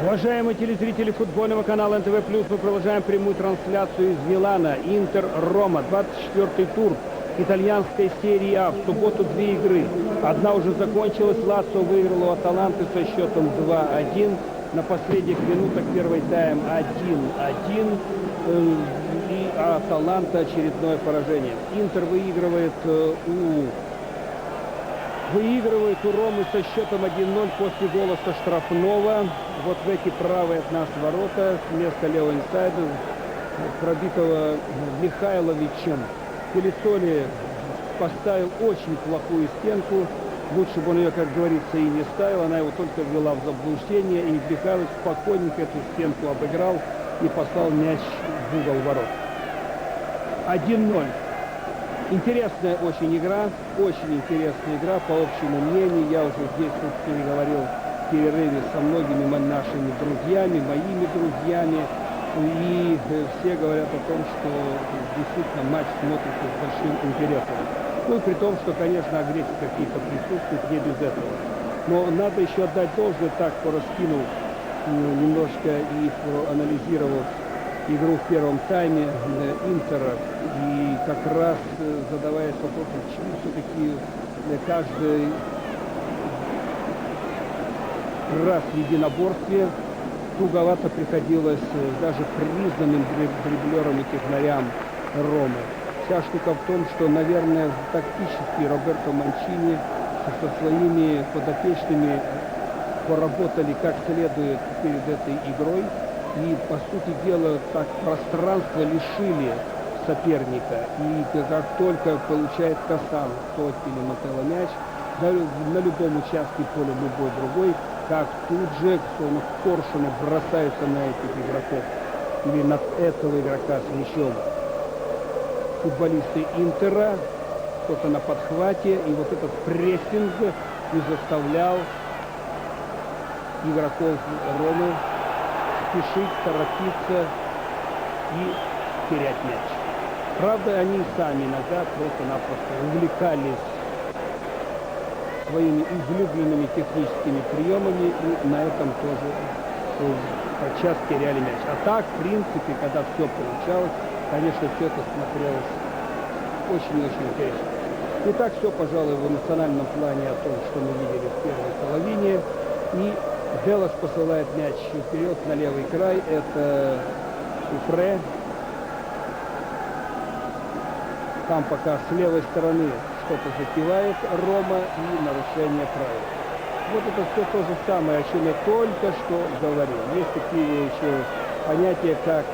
Уважаемые телезрители футбольного канала НТВ+, мы продолжаем прямую трансляцию из Милана. Интер-Рома, 24-й тур итальянской серии А. В субботу две игры. Одна уже закончилась. Лацио выиграла у Аталанты со счетом 2-1. На последних минутах первый тайм 1-1. И Аталанта очередное поражение. Интер выигрывает у Ромы со счетом 1-0 после гола со штрафного. Вот в эти правые от нас ворота, вместо левого инсайда, пробитого Михайловичем. Пелисоли поставил очень плохую стенку. Лучше бы он ее, как говорится, и не ставил. Она его только ввела в заблуждение. И Михайлович спокойненько эту стенку обыграл и послал мяч в угол ворот. 1-0. Интересная очень игра, по общему мнению. Я уже здесь переговорил в перерыве со многими нашими друзьями, моими друзьями. И все говорят о том, что действительно матч смотрится с большим интересом. Ну, при том, что, конечно, агрессии какие-то присутствуют, не без этого. Но надо еще отдать должное, так пораскинул немножко и проанализировал игру в первом тайме Интера. И как раз задаваясь вопросом, почему все-таки каждый раз в единоборстве туговато приходилось даже признанным дриблерам и технарям Ромы. Вся штука в том, что, наверное, тактически Роберто Манчини со своими подопечными поработали как следует перед этой игрой. И, по сути дела, так пространство лишили соперника. И как только получает Касан, Тотти или Мотелло мяч, на любом участке поля, любой другой, как тут же, словно коршуны, бросаются на этих игроков или на этого игрока с мячом. Футболисты Интера, кто-то на подхвате, и вот этот прессинг и заставлял игроков Ромы спешить, торопиться и терять мяч. Правда, они сами иногда просто-напросто увлекались своими излюбленными техническими приемами и на этом тоже подчас теряли мяч. А так, в принципе, когда все получалось, конечно, все это смотрелось очень-очень интересно. Итак, все, пожалуй, в эмоциональном плане о том, что мы видели в первой половине. И Делос посылает мяч вперед на левый край. Это Куфре. Там пока с левой стороны что-то запивает Рома и нарушение правил. Вот это все то же самое, о чем я только что говорил. Есть такие еще понятия, как,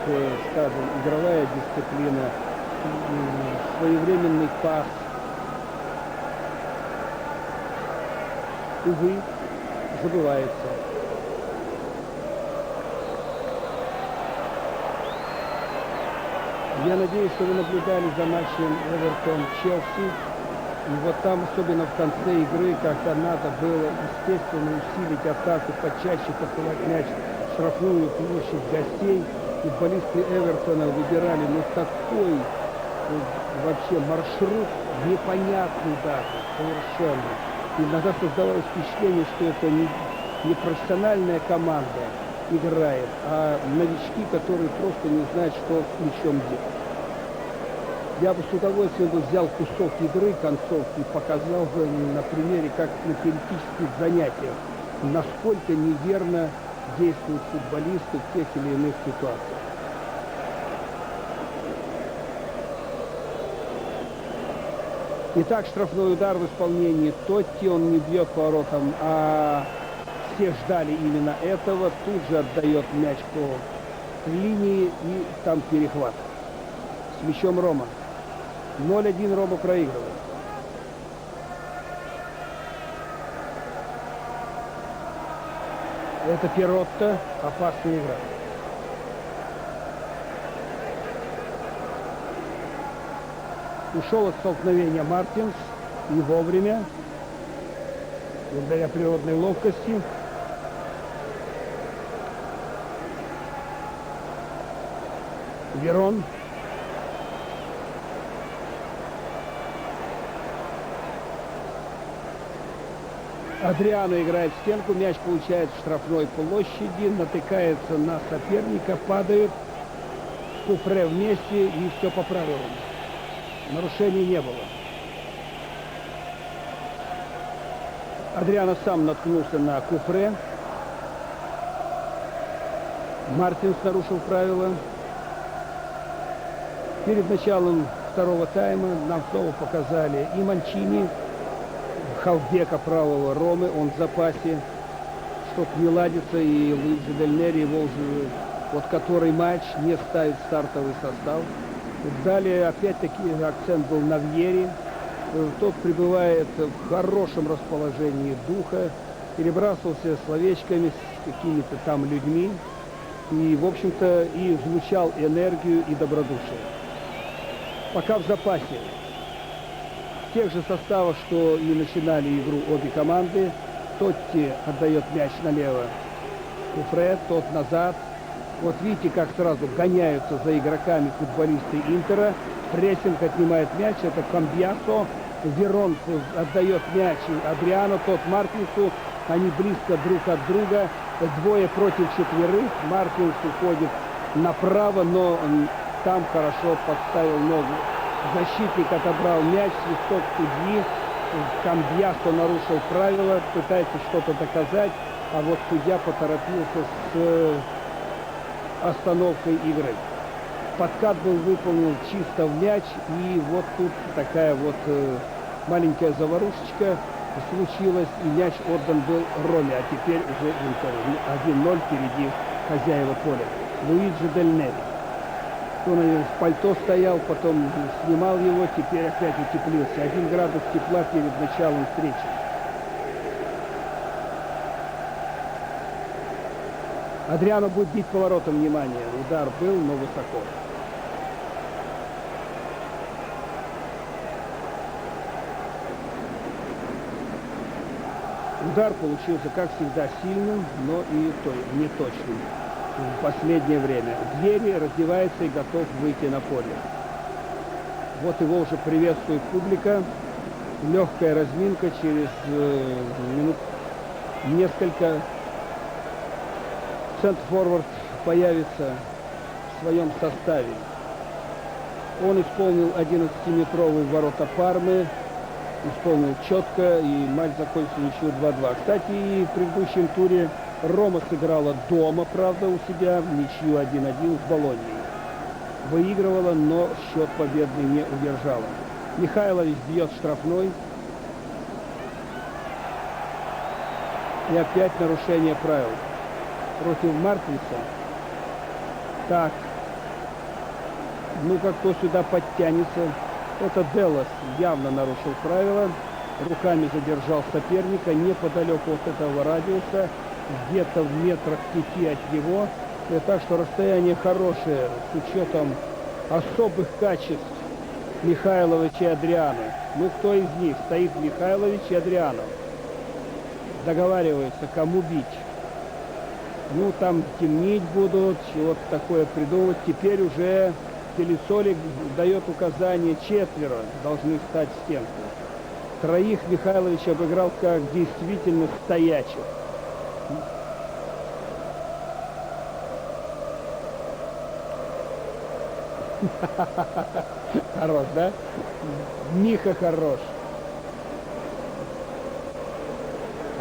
скажем, игровая дисциплина, своевременный пас. Увы, забывается. Я надеюсь, что вы наблюдали за матчем Эвертон-Челси. И вот там, особенно в конце игры, когда надо было, естественно, усилить атаку, почаще посылать мяч в штрафную площадь гостей. Футболисты Эвертона выбирали такой вообще маршрут, непонятный даже, совершенно. Иногда создавалось впечатление, что это не профессиональная команда играет, а новички, которые просто не знают, что с мячом делать. Я бы с удовольствием взял кусок игры, концовки, и показал бы на примере, как на теоретических занятиях, насколько неверно действуют футболисты в тех или иных ситуациях. Итак, штрафной удар в исполнении Тотти, он не бьет по воротам, а все ждали именно этого. Тут же отдает мяч по линии, и там перехват. С мячом Рома. 0-1 Рома проигрывает. Это Перотто. Опасная игра. Ушел от столкновения Мартинс. И вовремя. Благодаря природной ловкости. Верон. Адриано играет в стенку, мяч получает в штрафной площади, натыкается на соперника, падает, Куфре вместе, и все по правилам. Нарушений не было. Адриано сам наткнулся на Куфре. Мартинс нарушил правила. Перед началом второго тайма нам снова показали и Манчини, халбека правого Ромы, он в запасе, что-то не ладится, и Луиджи Дель Нери, его уже, вот который матч, не ставит стартовый состав. Далее опять-таки акцент был на Вьере, тот пребывает в хорошем расположении духа, перебрасывался словечками с какими-то там людьми, и, в общем-то, и излучал энергию и добродушие. Пока в запасе. Тех же составов, что и начинали игру обе команды. Тотти отдает мяч налево. Куфре, тот назад. Вот видите, как сразу гоняются за игроками футболисты Интера. Прессинг отнимает мяч. Это Камбьясо. Верон отдает мяч Адриано, тот Мартинсу. Они близко друг от друга. Двое против четверых. Мартинс уходит направо, но там хорошо подставил ногу. Защитник отобрал мяч, свисток судьи. Камбьясо нарушил правила, пытается что-то доказать, а вот судья поторопился с остановкой игры. Подкат был выполнен чисто в мяч, и вот тут такая вот маленькая заварушечка случилась, и мяч отдан был Роме, а теперь уже Интеру. 1-0 впереди хозяева поля. Луиджи Дель Нери. Он в пальто стоял, потом снимал его, теперь опять утеплился. 1 градус тепла перед началом встречи. Адриано будет бить поворотом, внимание. Удар был, но высоко. Удар получился, как всегда, сильным, но и неточным. В последнее время. Вьери раздевается и готов выйти на поле. Вот его уже приветствует публика. Легкая разминка, через минут несколько центр-форвард появится в своем составе. Он исполнил 11-метровый ворота Пармы, исполнил четко, и матч закончился ничью 2-2. Кстати, и в предыдущем туре Рома сыграла дома, правда, у себя, в ничью 1-1 с Болоньей. Выигрывала, но счет победный не удержала. Михайлович бьет штрафной. И опять нарушение правил. Против Мартинса. Так. Ну-ка, кто сюда подтянется? Это Делос явно нарушил правила. Руками задержал соперника неподалеку от этого радиуса. Где-то в метрах 5 от него. Так что расстояние хорошее, с учетом особых качеств Михайлович и Адриано. Ну, кто из них? Стоит Михайлович и Адриано. Договариваются, кому бить. Ну, там темнить будут, чего-то такое придумывать. Теперь уже Пелицоли дает указание, 4 должны встать в стенку. 3 Михайлович обыграл как действительно стоячих. Хорош, да? Миха хорош.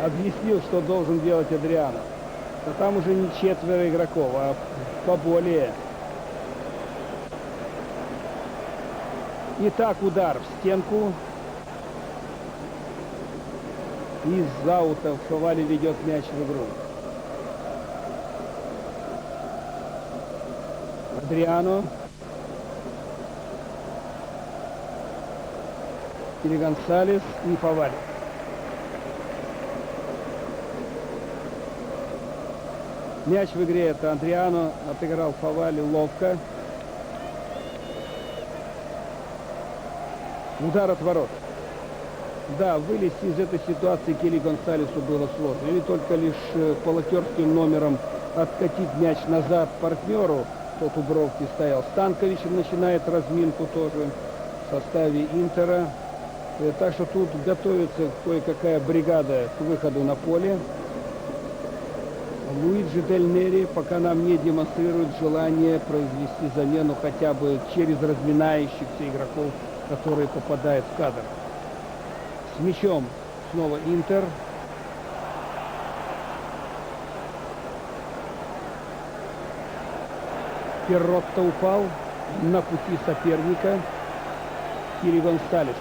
Объяснил, что должен делать Адриано. Но там уже не 4 игроков, а поболее. Итак, удар в стенку. Из аута Фавали ведет мяч в игру. Адриано. Или Гонсалес и Фавали. Мяч в игре — это Адриано, отыграл Фавали ловко. Удар от ворот. Да, вылезти из этой ситуации Келли Гонсалесу было сложно. Или только лишь волонтерским номером откатить мяч назад партнеру. Тот у бровки стоял. Станкович начинает разминку тоже в составе Интера. Так что тут готовится кое-какая бригада к выходу на поле. Луиджи Дель Нери пока нам не демонстрирует желание произвести замену хотя бы через разминающихся игроков, которые попадают в кадр. С мячом снова Интер. Перротто упал на пути соперника Кири Гонсалеса.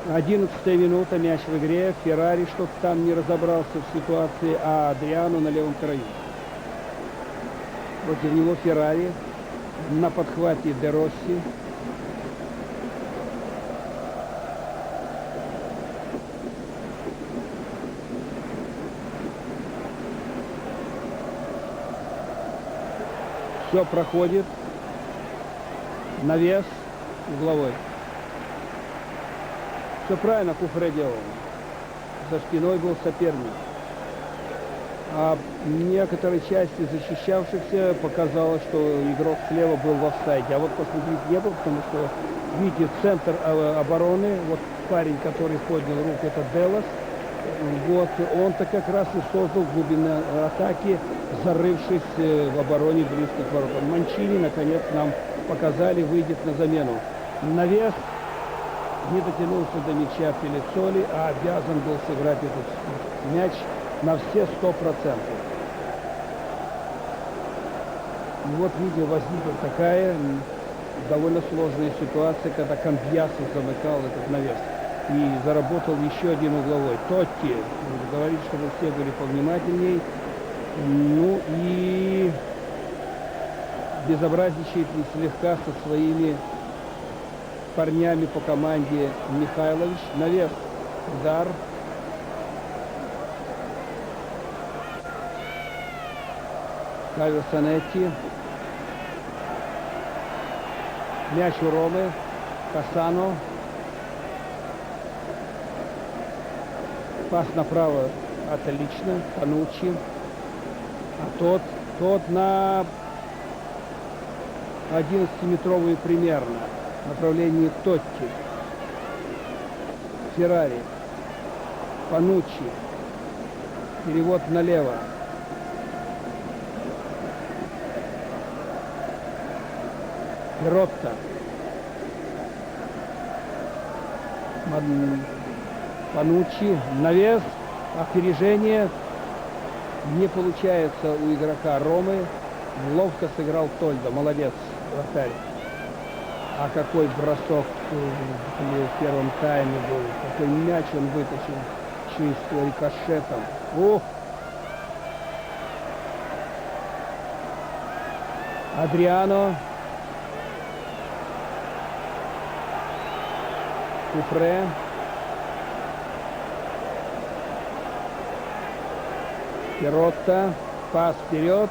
11-я минута, мяч в игре. Феррари что-то там не разобрался в ситуации, а Адриано на левом краю. Против него Феррари. На подхвате Де Росси. Все проходит. Навес угловой. Все правильно Куфре делал. За спиной был соперник. А некоторой части защищавшихся показалось, что игрок слева был в офсайде. А вот посмотрите, не был, потому что, видите, центр обороны, вот парень, который поднял руку, это Делос. Вот он-то как раз и создал глубину атаки, зарывшись в обороне близко к воротам. Манчини, наконец, нам показали, выйдет на замену. Навес. Не дотянулся до мяча Пелицоли, а обязан был сыграть этот мяч на все 100%. И вот, видите, возникла такая довольно сложная ситуация, когда Камбьясо замыкал этот навес. И заработал еще один угловой. Тотти говорит, чтобы все были повнимательней. Ну и безобразничает слегка со своими парнями по команде Михайлович. Навес. Удар. Кавио Санетти. Мяч у Ромы. Касано. Пас направо. Отлично. Пануччи. А тот на 11-метровую примерно. Направлении Тотти. Феррари. Пануччи. Перевод налево. Перротто. Пануччи. Навес. Опережение. Не получается у игрока Ромы. Ловко сыграл Тольдо. Молодец, вратарь. А какой бросок в первом тайме был. Какой мяч он вытащил чисто рикошетом. Ух! Адриано. Куфре. Перротто. Пас вперед.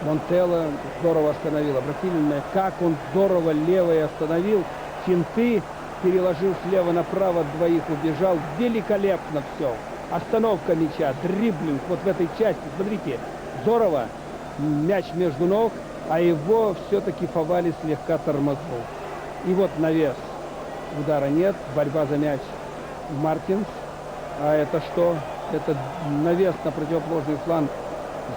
Монтелло здорово остановил. Обратили внимание, как он здорово левой остановил. Финты переложил слева направо, двоих убежал. Великолепно все. Остановка мяча, дриблинг вот в этой части. Смотрите, здорово. Мяч между ног, а его все-таки Фавали слегка тормознул. И вот навес. Удара нет, борьба за мяч Мартинс. А это что? Это навес на противоположный фланг.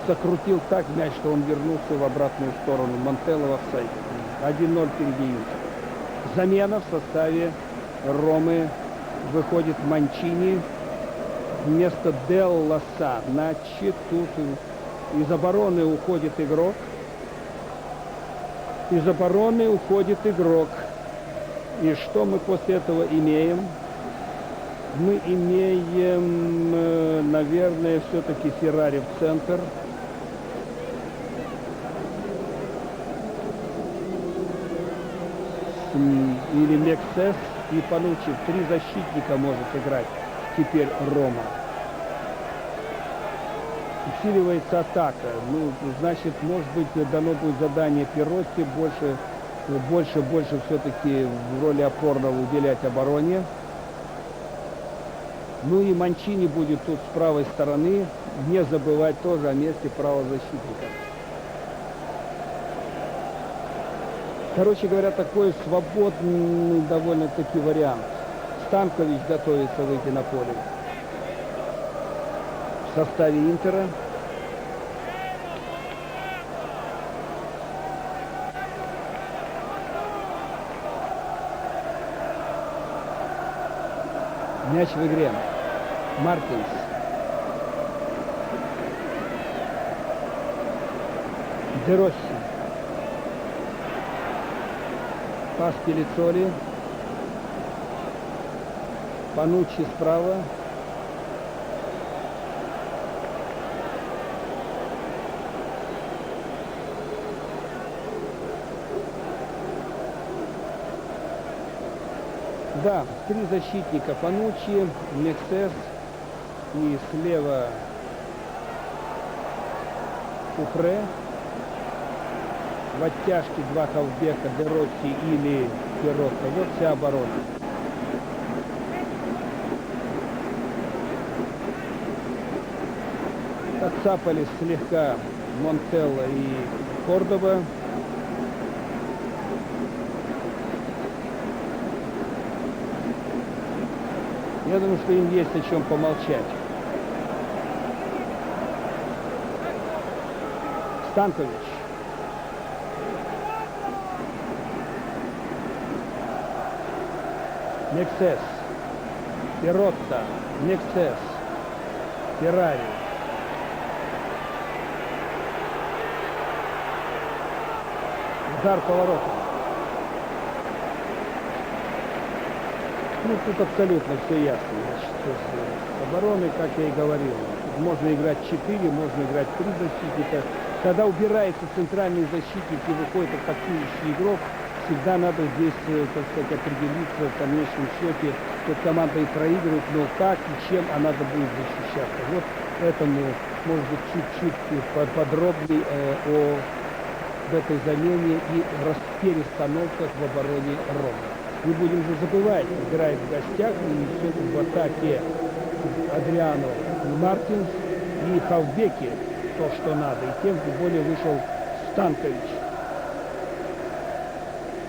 Закрутил так мяч, что он вернулся в обратную сторону. Монтелло в офсайде. 1-0 впереди. Замена в составе Ромы. Выходит Манчини вместо Делласа. Значит, тут из обороны уходит игрок. Из обороны уходит игрок. И что мы после этого имеем? Мы имеем, наверное, все-таки Феррари в центр. Или Мексес и Пануччи. 3 защитника может играть теперь Рома. Усиливается атака. Ну, значит, может быть, дано будет задание Перотти больше все-таки в роли опорного уделять обороне. Ну и Манчини будет тут с правой стороны. Не забывать тоже о месте правозащитника. Короче говоря, такой свободный довольно-таки вариант. Станкович готовится выйти на поле. В составе Интера. Мяч в игре. Мартинс. Де Росси. Пас Пелицоли. Пануччи справа. Да, 3 защитника. Пануччи, Мексес и слева Куфре. В оттяжке 2 хавбека, Де Росси или Перотто. Вот вся оборона. Подцапались слегка Монтелло и Кордоба. Я думаю, что им есть о чем помолчать. Станкович. Мексес. Перотто. Мексес. Феррари. Удар поворотом. Ну, тут абсолютно все ясно. Значит, с обороной, как я и говорил, можно играть 4, можно играть 3 защитника. Когда убирается центральный защитник и выходит атакующий игрок, всегда надо здесь, так сказать, определиться в конечном счете, что команда и проигрывает, но как и чем она будет защищаться. Вот этому, может быть, чуть-чуть подробнее об этой замене и перестановках в обороне Ромы. Не будем же забывать, играет в гостях и несет в атаке Адриано Мартинс и хавбеки то, что надо. И тем более вышел Станкович.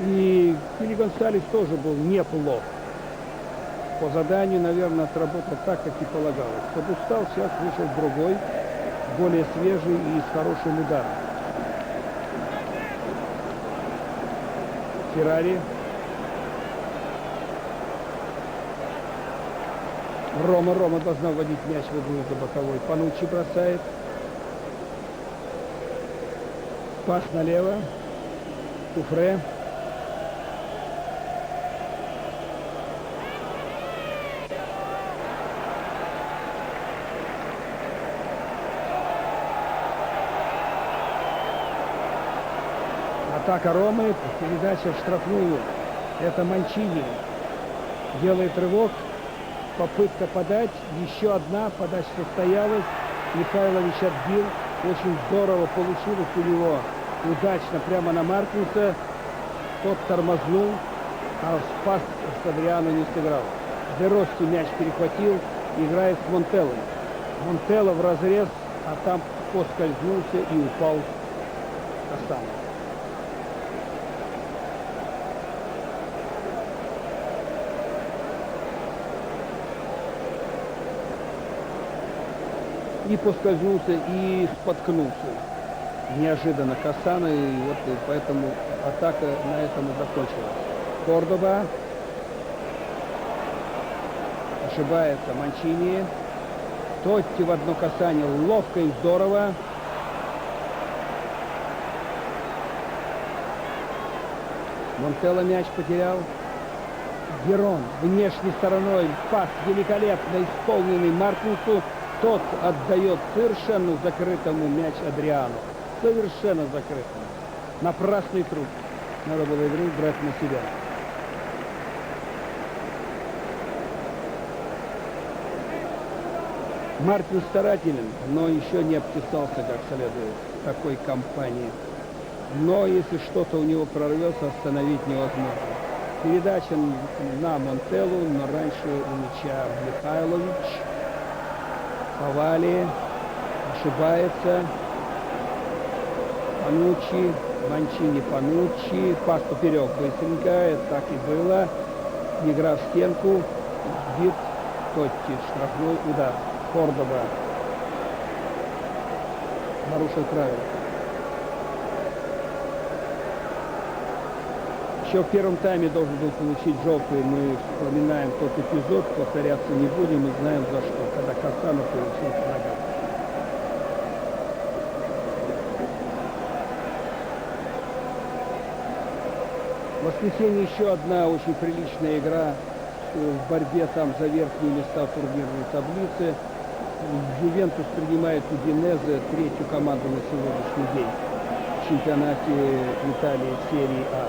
И Кили Гонсалес тоже был неплох. По заданию, наверное, отработал так, как и полагалось. Подустал, сейчас вышел другой, более свежий и с хорошим ударом. Феррари. Рома должна вводить мяч в углу за боковой. Пануччи бросает. Пас налево. Куфре. Атака Ромы. Передача в штрафную. Это Манчини. Делает рывок. Попытка подать, еще одна, подача состоялась, Михайлович отбил, Очень здорово получилось у него. Удачно прямо на Мартинса. Тот тормознул, а пас с Адриано не сыграл. Де Росси мяч перехватил, играет с Монтеллой. Монтелло в разрез, а там поскользнулся и упал Кассано. И поскользнулся, и споткнулся. Неожиданно Кассано, и вот и поэтому атака на этом и закончилась. Кордоба. Ошибается Манчини. Тотти в одно касание. Ловко и здорово. Монтелло мяч потерял. Верон внешней стороной. Пас великолепно исполненный Мартинсу. Тот отдает совершенно закрытому мяч Адриану. Совершенно закрытому. Напрасный труд. Надо было игру брать на себя. Мартин старателен, но еще не обтесался как следует в такой компании. Но если что-то у него прорвется, остановить невозможно. Передача на Монтеллу, но раньше у мяча Михайлович. Павали ошибается. Пануччи, Манчини, Пануччи. Пас поперек быстренько, так и было. Игра в стенку. Бит Тотти, штрафной удар. Кордоба нарушил правила. Еще в первом тайме должен был получить желтый. Мы вспоминаем тот эпизод, повторяться не будем, мы знаем за что, когда Кассано получил награду. В воскресенье еще одна очень приличная игра в борьбе там за верхние места в турнирной таблице. Ювентус принимает Удинезе, третью команду на сегодняшний день в чемпионате Италии серии А.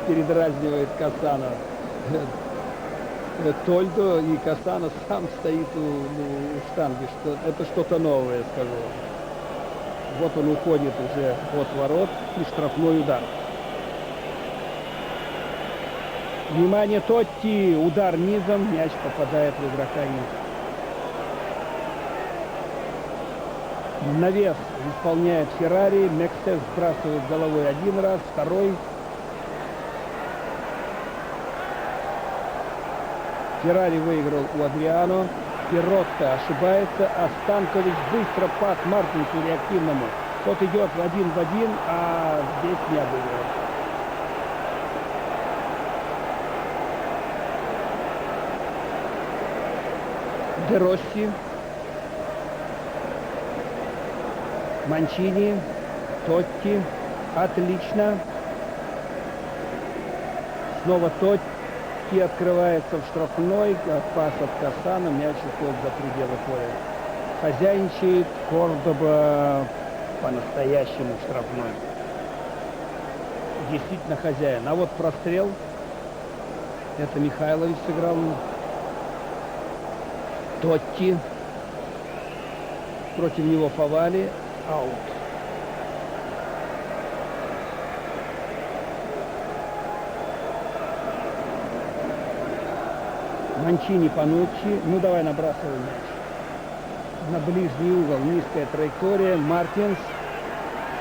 Передразнивает Кассано Тольдо, и Кассано сам стоит у штанги. Это что-то новое, скажу. Вот он уходит уже от ворот, и штрафной удар. Внимание, Тотти, удар низом, мяч попадает в игрока низом. Навес исполняет Феррари, Мексес сбрасывает головой один раз, второй. Феррари выиграл у Адриано, Пиротто ошибается, а Станкович быстро пас Мартинсу реактивному. Тот идет один в один, а здесь не обыгрывает. Де Росси, Манчини, Тотти, отлично. Снова Тотти открывается в штрафной, пас от Кассано, мяч уходит за пределы поля. Хозяйничает Кордоба по-настоящему штрафной. Действительно хозяин. А вот прострел, это Михайлович сыграл. Тотти. Против него Павали. Аут. Манчини, Пануччи. Ну давай набрасывай мяч. На ближний угол. Низкая траектория. Мартинс.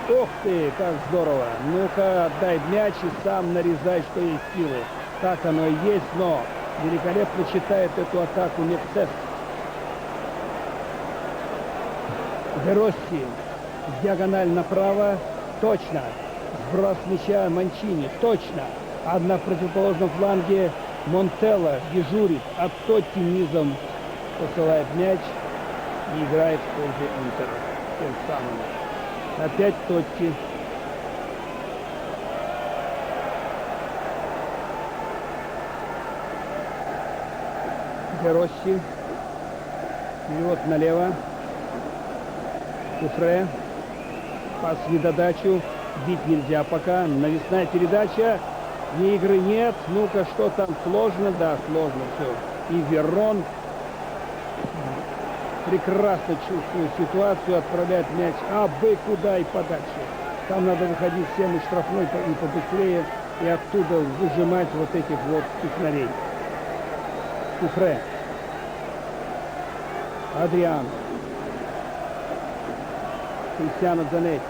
Ох ты, как здорово. Ну-ка, отдай мяч и сам нарезай, что есть силы. Так оно и есть, но великолепно читает эту атаку Мексес. Де Росси. Диагональ направо. Точно. Сброс мяча Манчини. Точно. А на противоположном фланге Монтелло дежурит. От Тотти низом посылает мяч и играет в пользу Интера. Тем самым. Опять Тотти. Де Росси. Перевод налево. Куфре. Пас в недодачу. Бить нельзя пока. Навесная передача. И игры нет. Ну-ка, что там? Сложно? Да, сложно все. И Верон прекрасно чувствует ситуацию, отправляет мяч абы куда и подальше. Там надо выходить всем из штрафной и побыстрее, и оттуда выжимать вот этих вот технарей. Куфре. Адриан. Кристиано Занетти.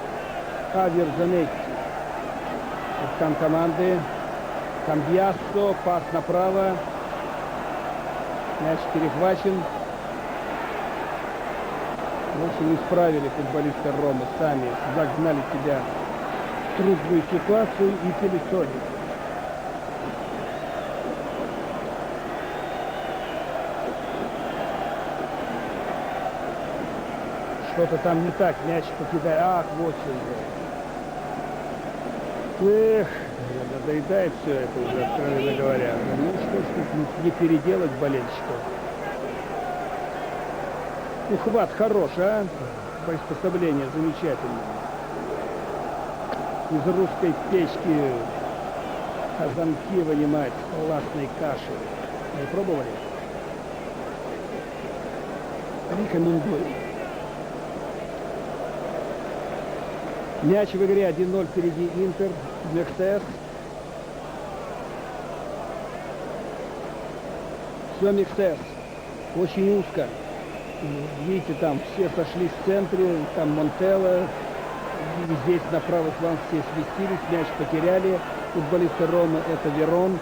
Хавьер Занетти. Капитан команды. Камбьяссо. Пас направо. Мяч перехвачен. В общем, исправили футболисты Ромы сами. Загнали себя в трудную ситуацию и Пелиссони. Что-то там не так, мяч покидает. Ах, вот что. Эх, надоедает все это уже, откровенно говоря. Ну что ж тут не переделать болельщиков. Ну, хват хорош, а? Приспособление замечательное. Из русской печки казанки вынимать классной каши. Не пробовали? Рекомендую. Мяч в игре 1-0 впереди Интер. Мексес. Все Мексес. Очень узко. Видите, там все сошлись в центре. Там Монтелло. Здесь на правый фланг все сместились. Мяч потеряли. Футболисты Ромы — это Верон.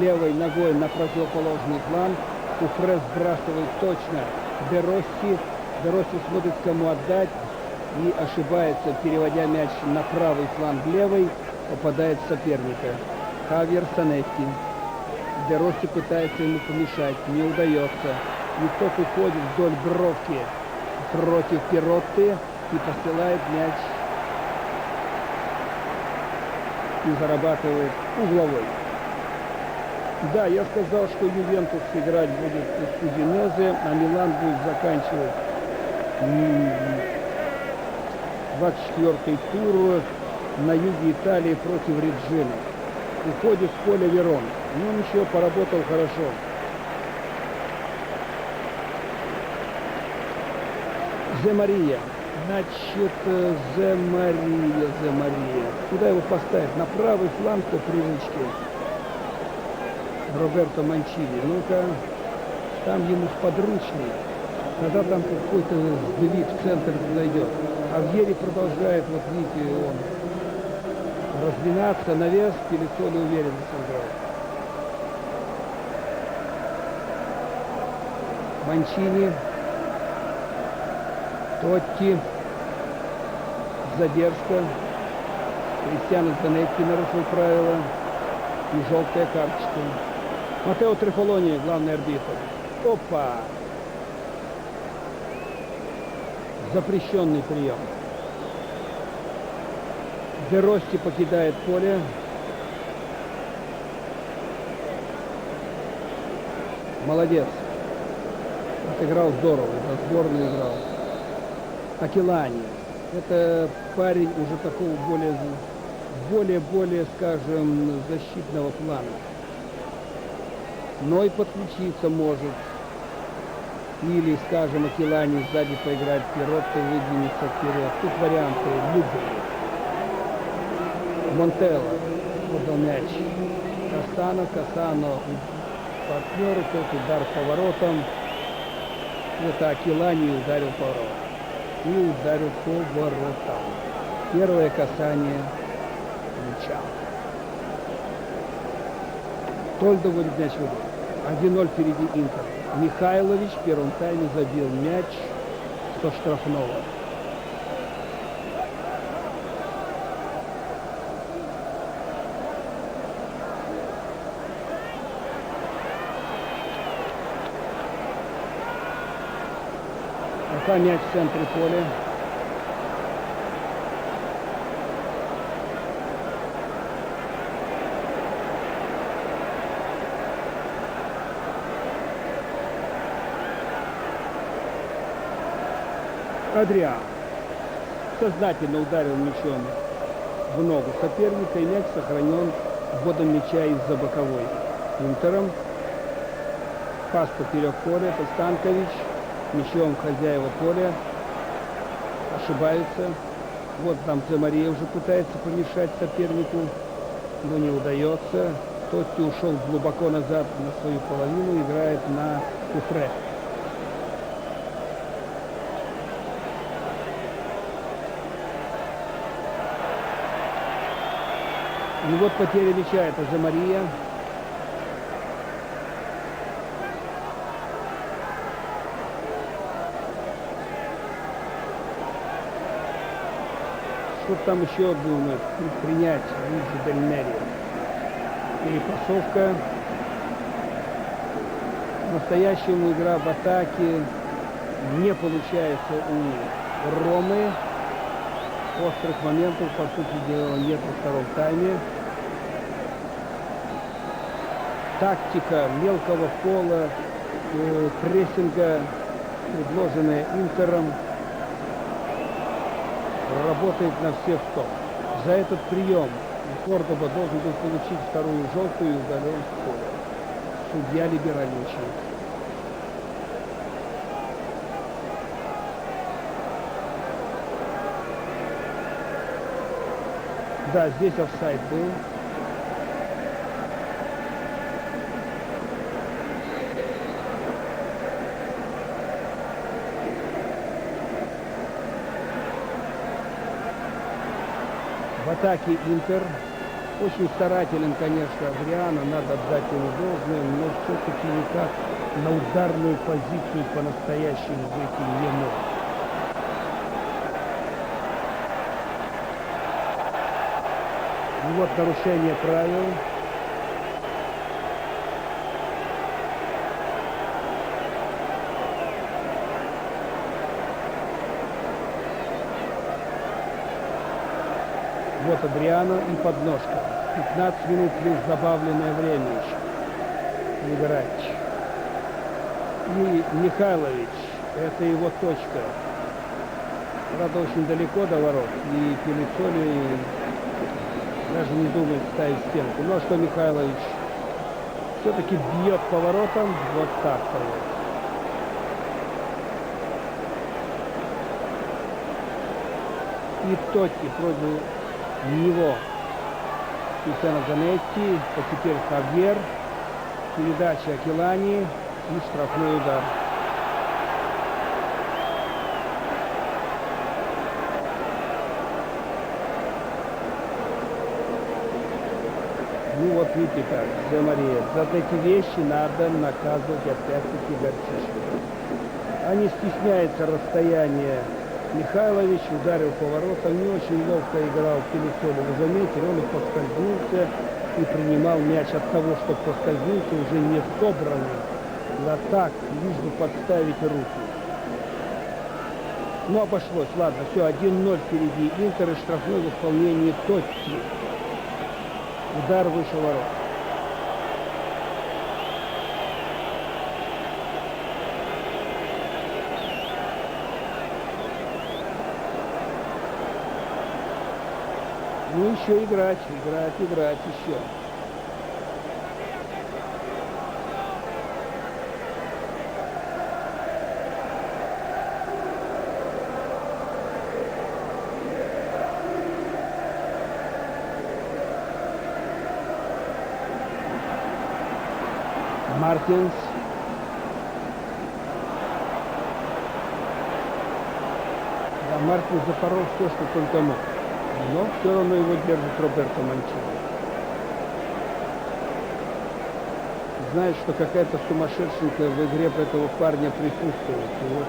Левой ногой на противоположный фланг. Куфре сбрасывает точно Де Росси. Де Росси смотрит, кому отдать. И ошибается, переводя мяч на правый фланг левый, попадает в соперника. Хавьер Занетти. Де Росси пытается ему помешать, не удается. И тот уходит вдоль бровки против Перотты и посылает мяч и зарабатывает угловой. Да, я сказал, что Ювентус играть будет с Удинезе, а Милан будет заканчивать 24-й тур на юге Италии против Реджины. Уходит с поля Верон. Ну ничего, поработал хорошо. Зе Мария. Значит, Зе Мария. Куда его поставить? На правый фланг по привычке. Роберто Манчини. Ну-ка, там ему сподручней. Тогда там какой-то сдвиг в центр зайдет. А Вьери продолжает, вот видите, он разминаться, навес, Пелиссони уверенно сыграл. Манчини, Тотти, задержка, Кристиано Занетти нарушил правила и желтая карточка. Матео Трефолони, главный арбитр. Опа! Запрещенный прием. Де Росси покидает поле. Молодец. Отыграл здорово. За сборную играл. Акилани. Это парень уже такого более, скажем, защитного плана. Но и подключиться может. Или, скажем, Акилани сзади поиграет Перотто, выдвинется вперед. Тут варианты любые. Монтелло подал мяч. Касано партнеру, тот удар поворотом. Это Акилани ударил поворот. И ударил поворотом. Первое касание мяча. Тольдо будет мяч в игру. 1-0 впереди Интер. Михайлович в первом тайме забил мяч со штрафного. Пока мяч в центре поля. Адриан сознательно ударил мячом в ногу соперника, и мяч сохранен вводом мяча из-за боковой Интером. Пас поперек поля, это Станкович. мячом хозяева поля. Ошибаются. Вот там Де Мария уже пытается помешать сопернику, но не удается. Тотти ушел глубоко назад на свою половину, играет на Куфре. И вот потеря мяча, это Де Мария. Что там еще думает предпринять Луиджи Дель Нерио? Перепасовка. По-настоящему игра в атаке не получается у Ромы. Острых моментов, по сути дела, нет во втором тайме. Тактика мелкого пола, прессинга, предложенная Интером, работает на все 100. За этот прием Кордоба должен был получить вторую желтую и удален с поля. Судья либеральничает. Да, здесь офсайд был. В атаке Интер. Очень старателен, конечно, Адриано, надо отдать ему должное, но все-таки никак на ударную позицию по-настоящему выйти не мог. И вот нарушение правил. Вот Адриано и подножка. 15 минут плюс добавленное время еще. Играть. И Михайлович, это его точка. Правда, очень далеко до ворот. И Пелицоли даже не думает ставить стенку. Ну а что Михайлович все-таки бьет по воротам. Вот так-то вот. И Тотти против него Кристиано Занетти, а теперь Хавьер, передача Акилани и штрафной удар. Ну вот видите как, Де Мария, за эти вещи надо наказывать опять-таки Горчишника. А не стесняется расстояние. Михайлович ударил поворотом, не очень ловко играл Пелицоли. Вы заметили, он и поскользнулся и принимал мяч от того, что поскользнулся, уже не собранный. А так, лишь бы подставить руку. Ну, обошлось, ладно, все, 1-0 впереди Интер и штрафной в исполнении Тотти. Удар выше ворот. Ну, еще играть еще. Мартинс. Да, Мартинс запорол все, что только мог. Но все равно его держит Роберто Манчини. Знает, что какая-то сумасшедшенькая в игре этого парня присутствует. И вот,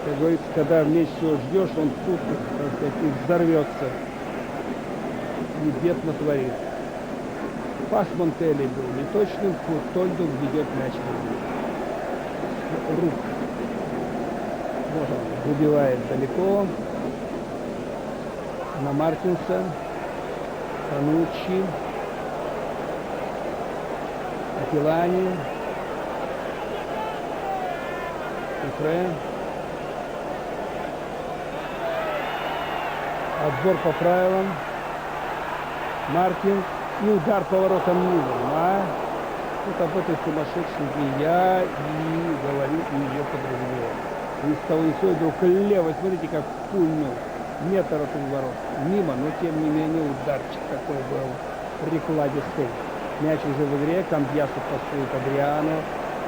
как говорится, когда меньше всего ждешь, он тут, так сказать, и взорвется. И бед натворит. Пас Монтелли был неточным, Тольдо ведет мяч в рук. Вот он, выбивает далеко. На Мартинса, Танучи, Акилани, Куфре. Отбор по правилам. Мартинс и удар поворотом низом. Вот об этой сумасшедшей игре я и говорю, и ее подразумеваю. Ни с того ни с сего вдруг левой, смотрите, как пульнул. Метр от ворот. Мимо, но тем не менее ударчик такой был прикладистый. Мяч уже в игре, Камбьясов пасует Адриано.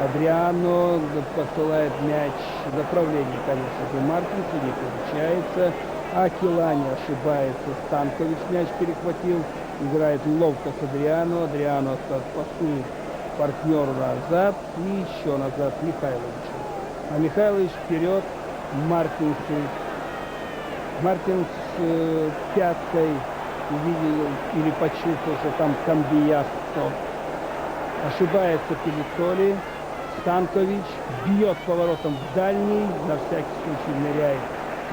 Адриано посылает мяч в направлении, конечно же, Мартинса, не получается. Акилани ошибается, Станкович мяч перехватил. Играет ловко с Адриано. Адриано пасует партнеру назад и еще назад Михайловичу. А Михайлович вперед, Мартинсу. Мартинс пяткой увидел или почувствовал, что там Камбиясто. Ошибается Пелицоли. Станкович бьет поворотом в дальний, на всякий случай ныряет,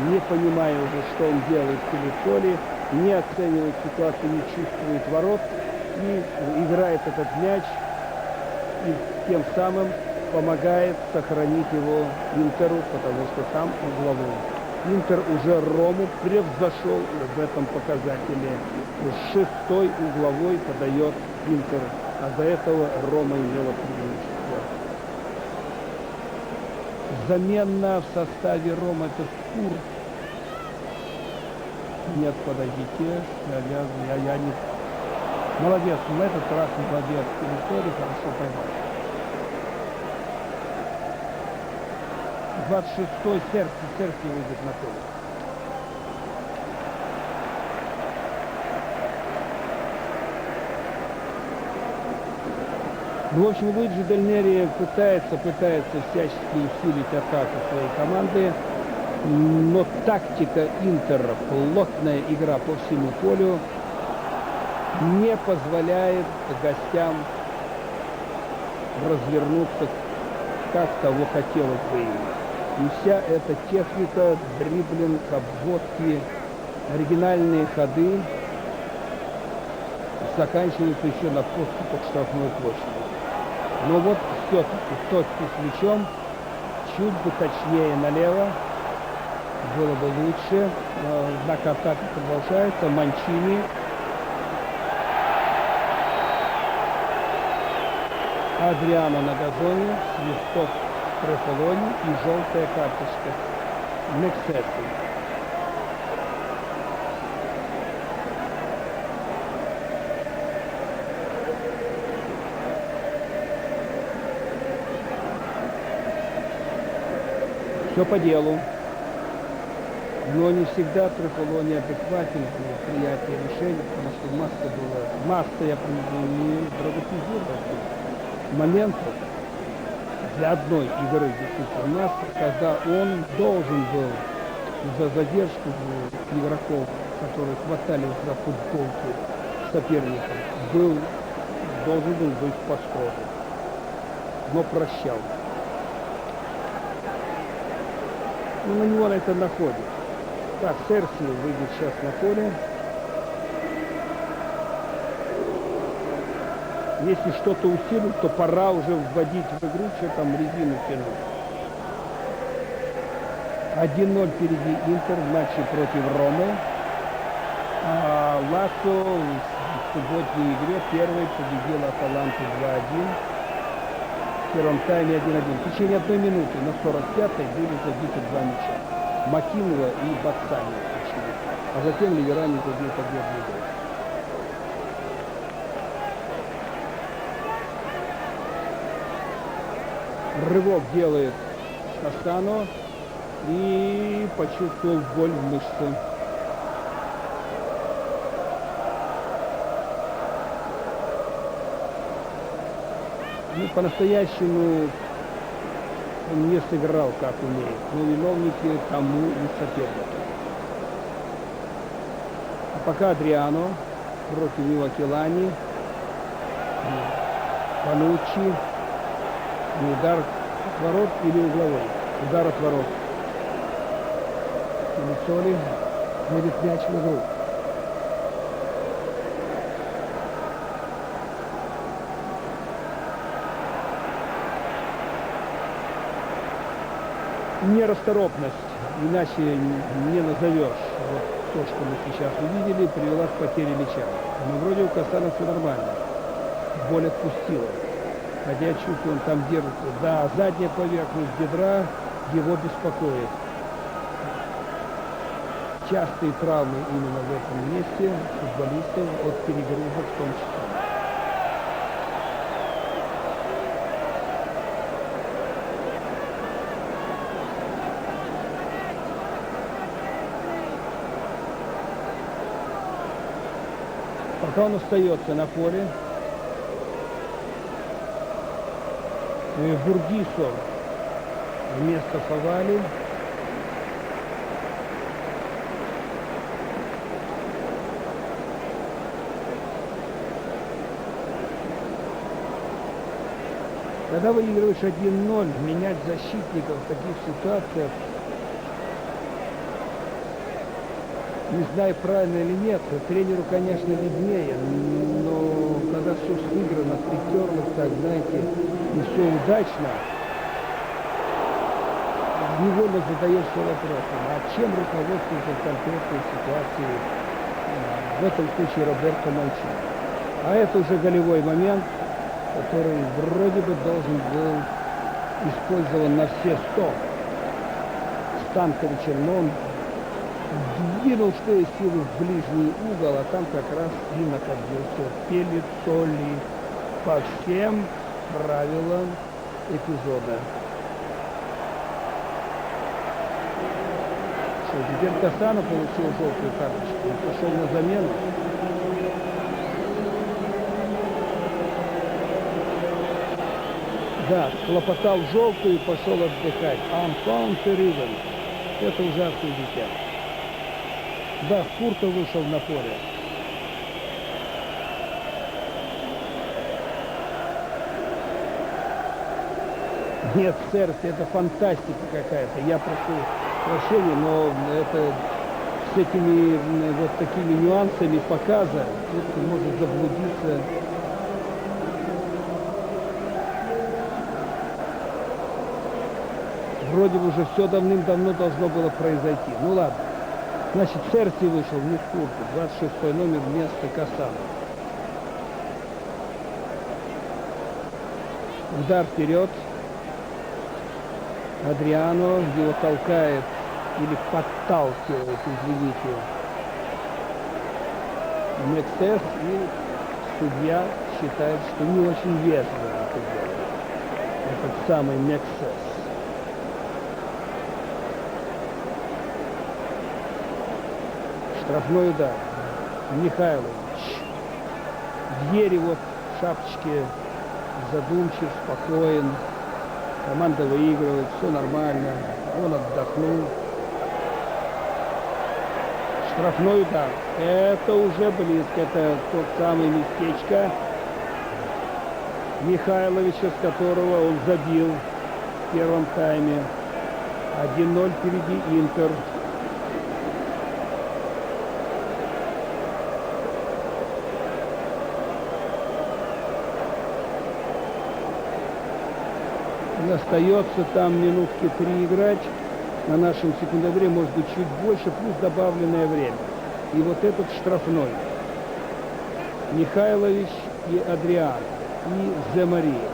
не понимая уже, что он делает Пелицоли, не оценивает ситуацию, не чувствует ворот и играет этот мяч, и тем самым помогает сохранить его Интеру, потому что там угловой. Интер уже Рому превзошел в этом показателе. Шестой угловой подает Интер, а до этого Рома имела преимущество. Замена в составе Рома — это Кур. Нет, подождите, я не... Молодец, на этот раз молодец. Территория хорошо поймал. 26-й Серхи выйдет на поле. В общем, Луиджи Дель Нери пытается всячески усилить атаку своей команды, но тактика Интера, плотная игра по всему полю, не позволяет гостям развернуться, как того хотелось бы им. И вся эта техника, дриблинг, обводки, оригинальные ходы заканчиваются еще на подступах к штрафной площади. Но вот все-таки точки с мячом чуть бы точнее налево было бы лучше. Однако атака продолжается. Манчини. Адриано на газоне. Свисток Трефолони и желтая карточка Мексети. Все по делу, но не всегда Трефолони адекватен в принятии решений, потому что масса, я понимаю, не драматизировала моментов для одной игры действительно масса, когда он должен был за задержку игроков, которые хватались за футболки соперника, должен был быть по строгу, но прощал. Ну, на него на это находит. Так, Серхи выйдет сейчас на поле. Если что-то усилить, то пора уже вводить в игру, что там резину тянуть. 1-0 впереди Интер в матче против Ромы. А Лассо в субботней игре первой победил Аталанту 2-1. В первом тайме 1-1. В течение 1 минуты на 45-й были забиты 2 мяча. Макинула и Бацани. А затем Ливерани забил победный гол. Рывок делает Кастано и почувствовал боль в мышце. Ну, по-настоящему он не сыграл, как умеет, но виновники тому и соперники. А пока Адриано, против него Акилани, Пануччи, удар от ворот или угловой? Удар от ворот. Пелицоли вводит мяч в игру. Нерасторопность, иначе не назовешь. Вот то, что мы сейчас увидели, привела к потере мяча. Но вроде у Кастано все нормально. Боль отпустила. Хотя я чувствую, он там держится. Да, задняя поверхность бедра его беспокоит. Частые травмы именно в этом месте футболистов от перегрузок в том числе. Пока он остается на поле, Бурдисов вместо Фавали. Когда выигрываешь 1-0, менять защитников в таких ситуациях, не знаю, правильно или нет, тренеру, конечно, виднее, но когда все сыграно, притерлось, так, знаете, и все удачно, невольно задаешься вопросом, а чем руководствуется в конкретной ситуации, в этом случае Роберто Манчини. А это уже голевой момент, который вроде бы должен был использован на все 100 Станковичем, но он двинул, что есть силы, в ближний угол, а там как раз и находился Пелицоли по всем правилам эпизода. Что, теперь Касано получил желтую карточку, он пошел на замену. Да, схлопотал желтую и пошел отдыхать. Анфан Терризен. Это ужасное дитя. Да, Курта вышел на поле. Нет, сэр, это фантастика какая-то. Я прошу прощения, но это с этими вот такими нюансами показа тут может заблудиться. Вроде бы уже все давным-давно должно было произойти. Ну ладно. Значит, Серси вышел не в Курту, 26 номер вместо Касано. Удар вперед. Адриано его толкает или подталкивает, извините, Мексес, и судья считает, что не очень вежливо это делает. Этот самый Мексес. Штрафной удар. Михайлович. Дверь его в шапочке, задумчив, спокоен. Команда выигрывает, все нормально. Он отдохнул. Штрафной удар. Это уже близко. Это тот самый местечко Михайловича, с которого он забил в первом тайме. 1-0 впереди Интер. Остается там минутки 3 играть. На нашем секундомере может быть чуть больше, плюс добавленное время. И вот этот штрафной. Михайлович и Адриан. И Зе Мария.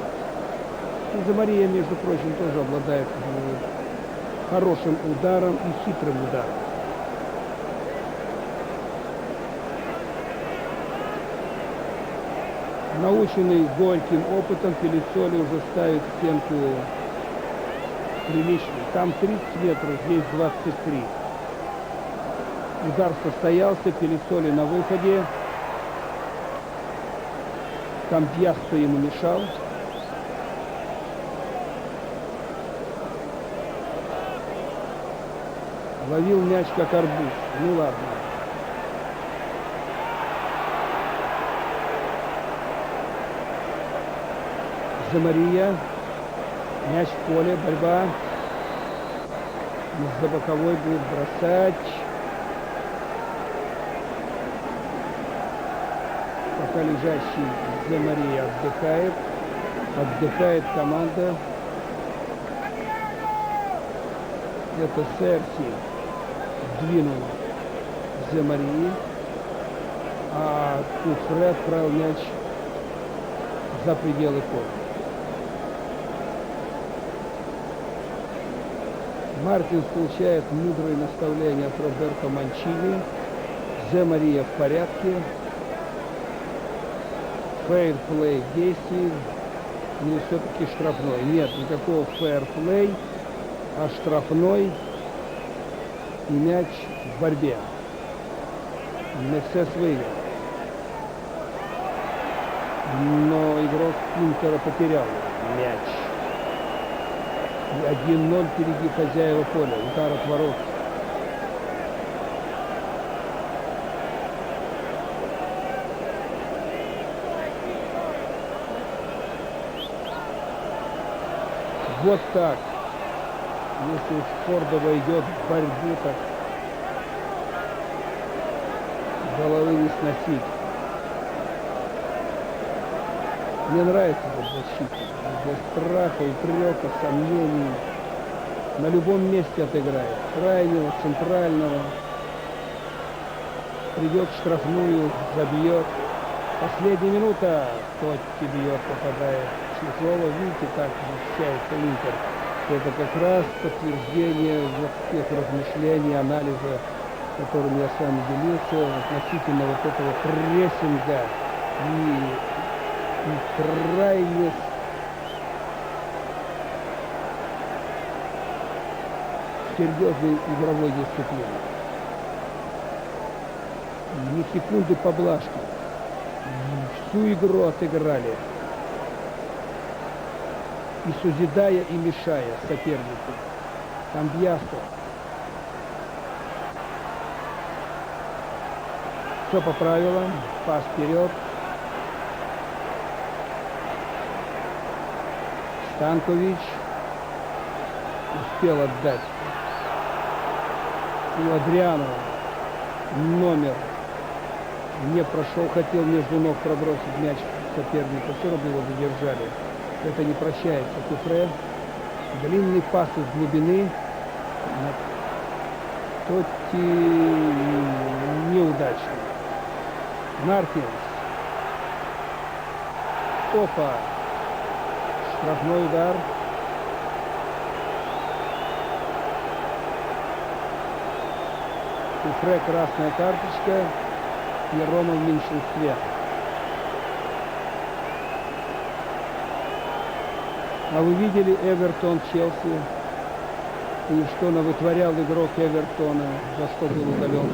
И Зе Мария, между прочим, тоже обладает хорошим ударом и хитрым ударом. Наученный горьким опытом, Пелицоли уже ставит стенку приличный. Там 30 метров, здесь 23. Удар состоялся, Пелицоли на выходе. Там Пьясто ему мешал. Ловил мяч как арбуз. Ну ладно. Зе Мария. Мяч в поле, борьба. За боковой будет бросать. Пока лежащий Зе Мария отдыхает. Отдыхает команда. Это Серси двинул Зе Марии. А Куфре отправил мяч за пределы поля. Мартинс получает мудрые наставления от Роберто Манчини. Зе Мария в порядке. Фейрплей действий. Но все-таки штрафной. Нет никакого фейрплей, а штрафной и мяч в борьбе. Мексес выиграл. Но игрок Интера потерял мяч. 1-0 впереди хозяева поля. Удар от ворот. Вот так. Если уж Кордова идет в борьбу, так головы не сносить. Мне нравится этот защитник. Без страха, упрека, сомнений. На любом месте отыграет. Крайнего, центрального. Придет в штрафную, забьет. Последняя минута. Тотти бьет, попадает. Чужого, видите, как защищается Интер. Это как раз подтверждение вот тех размышлений, анализа, которым я с вами делился, относительно вот этого прессинга и крайне серьезной игровой дисциплины. Ни секунды поблажки. Всю игру отыграли. И созидая, и мешая сопернику. Камбьясто. Все по правилам. Пас вперед. Станкович успел отдать. И Адриано номер не прошел, хотел между ног пробросить мяч соперника. Все равно его задержали. Это не прощается. Куфре. Длинный пас из глубины. Тотти неудачный. Мартинс. Опа. Штрафной удар. Куфре красная карточка. И Рома в меньшинстве. А вы видели Эвертон Челси? И что навытворял игрок Эвертона, за что был удален?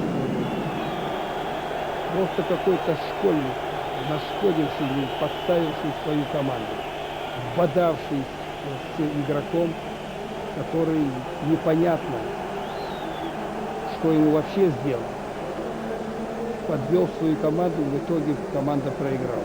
Просто какой-то школьник, нашкодивший, подставивший свою команду, бодавший с игроком, который непонятно, что ему вообще сделал. Подвел свою команду, в итоге команда проиграла.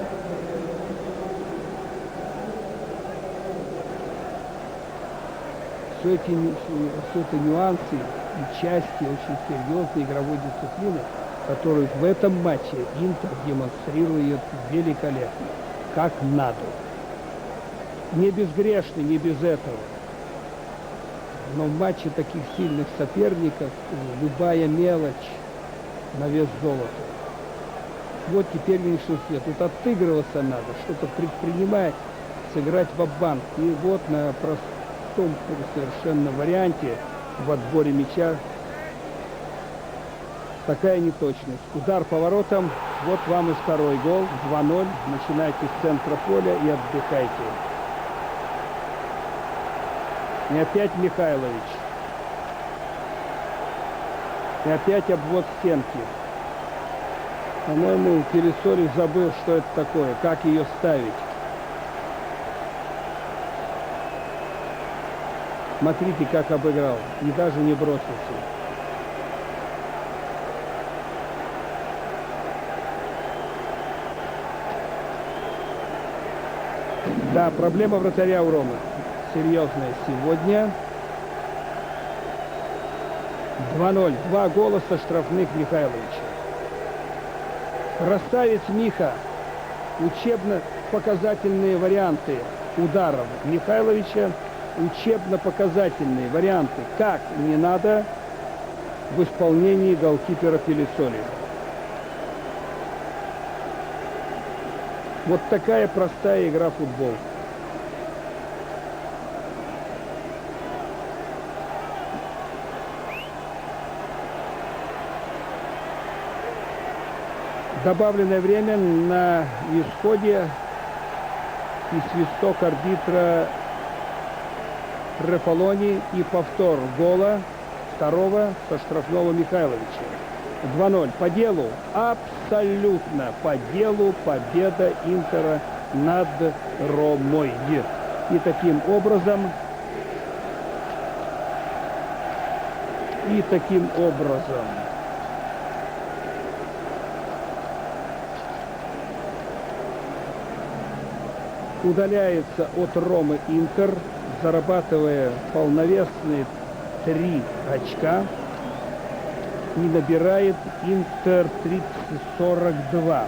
Все это нюансы и части очень серьезной игровой дисциплины, которую в этом матче Интер демонстрирует великолепно, как надо. Не безгрешный, не без этого. Но в матче таких сильных соперников любая мелочь на вес золота. Вот теперь в меньшинстве. Тут отыгрываться надо, что-то предпринимать, сыграть ва-банк. И вот на простом совершенно варианте в отборе мяча такая неточность. Удар по воротам. Вот вам и второй гол. 2-0. Начинайте с центра поля и отдыхайте. И опять Михайлович. И опять обвод стенки. По-моему, Пересоль забыл, что это такое, как ее ставить. Смотрите, как обыграл. И даже не бросился. Да, проблема вратаря у Ромы серьезная сегодня. 2-0. 2 гола со штрафных Михайловича. Красавец Миха. Учебно-показательные варианты ударов Михайловича. Учебно-показательные варианты, как не надо в исполнении голкипера Пелисоли. Вот такая простая игра в футбол. Добавленное время на исходе и свисток арбитра Рефалони и повтор гола второго со штрафного Михайловича. 2-0. По делу, абсолютно по делу победа Интера над Ромой. И таким образом удаляется от Ромы Интер, зарабатывая полновесные 3 очка, и набирает Интер 42.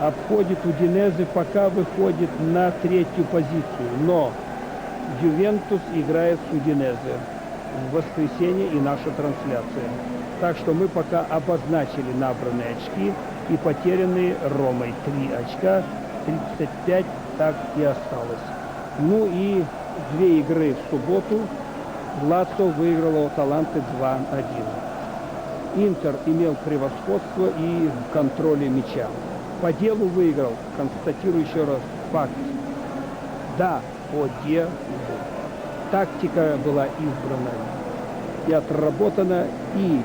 Обходит Удинезе, пока выходит на 3-ю позицию. Но Ювентус играет с Удинезе в воскресенье и наша трансляция. Так что мы пока обозначили набранные очки и потерянные Ромой 3 очка. 35 так и осталось. Ну и 2 игры в субботу. Лацо выиграла у Аталанты 2-1. Интер имел превосходство и в контроле мяча. По делу выиграл, констатирую еще раз факт. Да, по делу. Тактика была избрана и отработана, и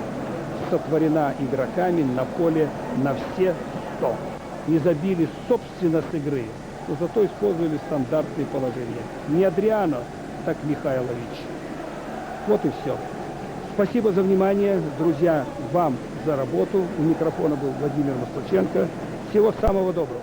сотворена игроками на поле на все 100. Не забили собственно с игры, но зато использовали стандартные положения. Не Адриано, так Михайлович. Вот и все. Спасибо за внимание, друзья, вам за работу. У микрофона был Владимир Маслаченко. Всего самого доброго.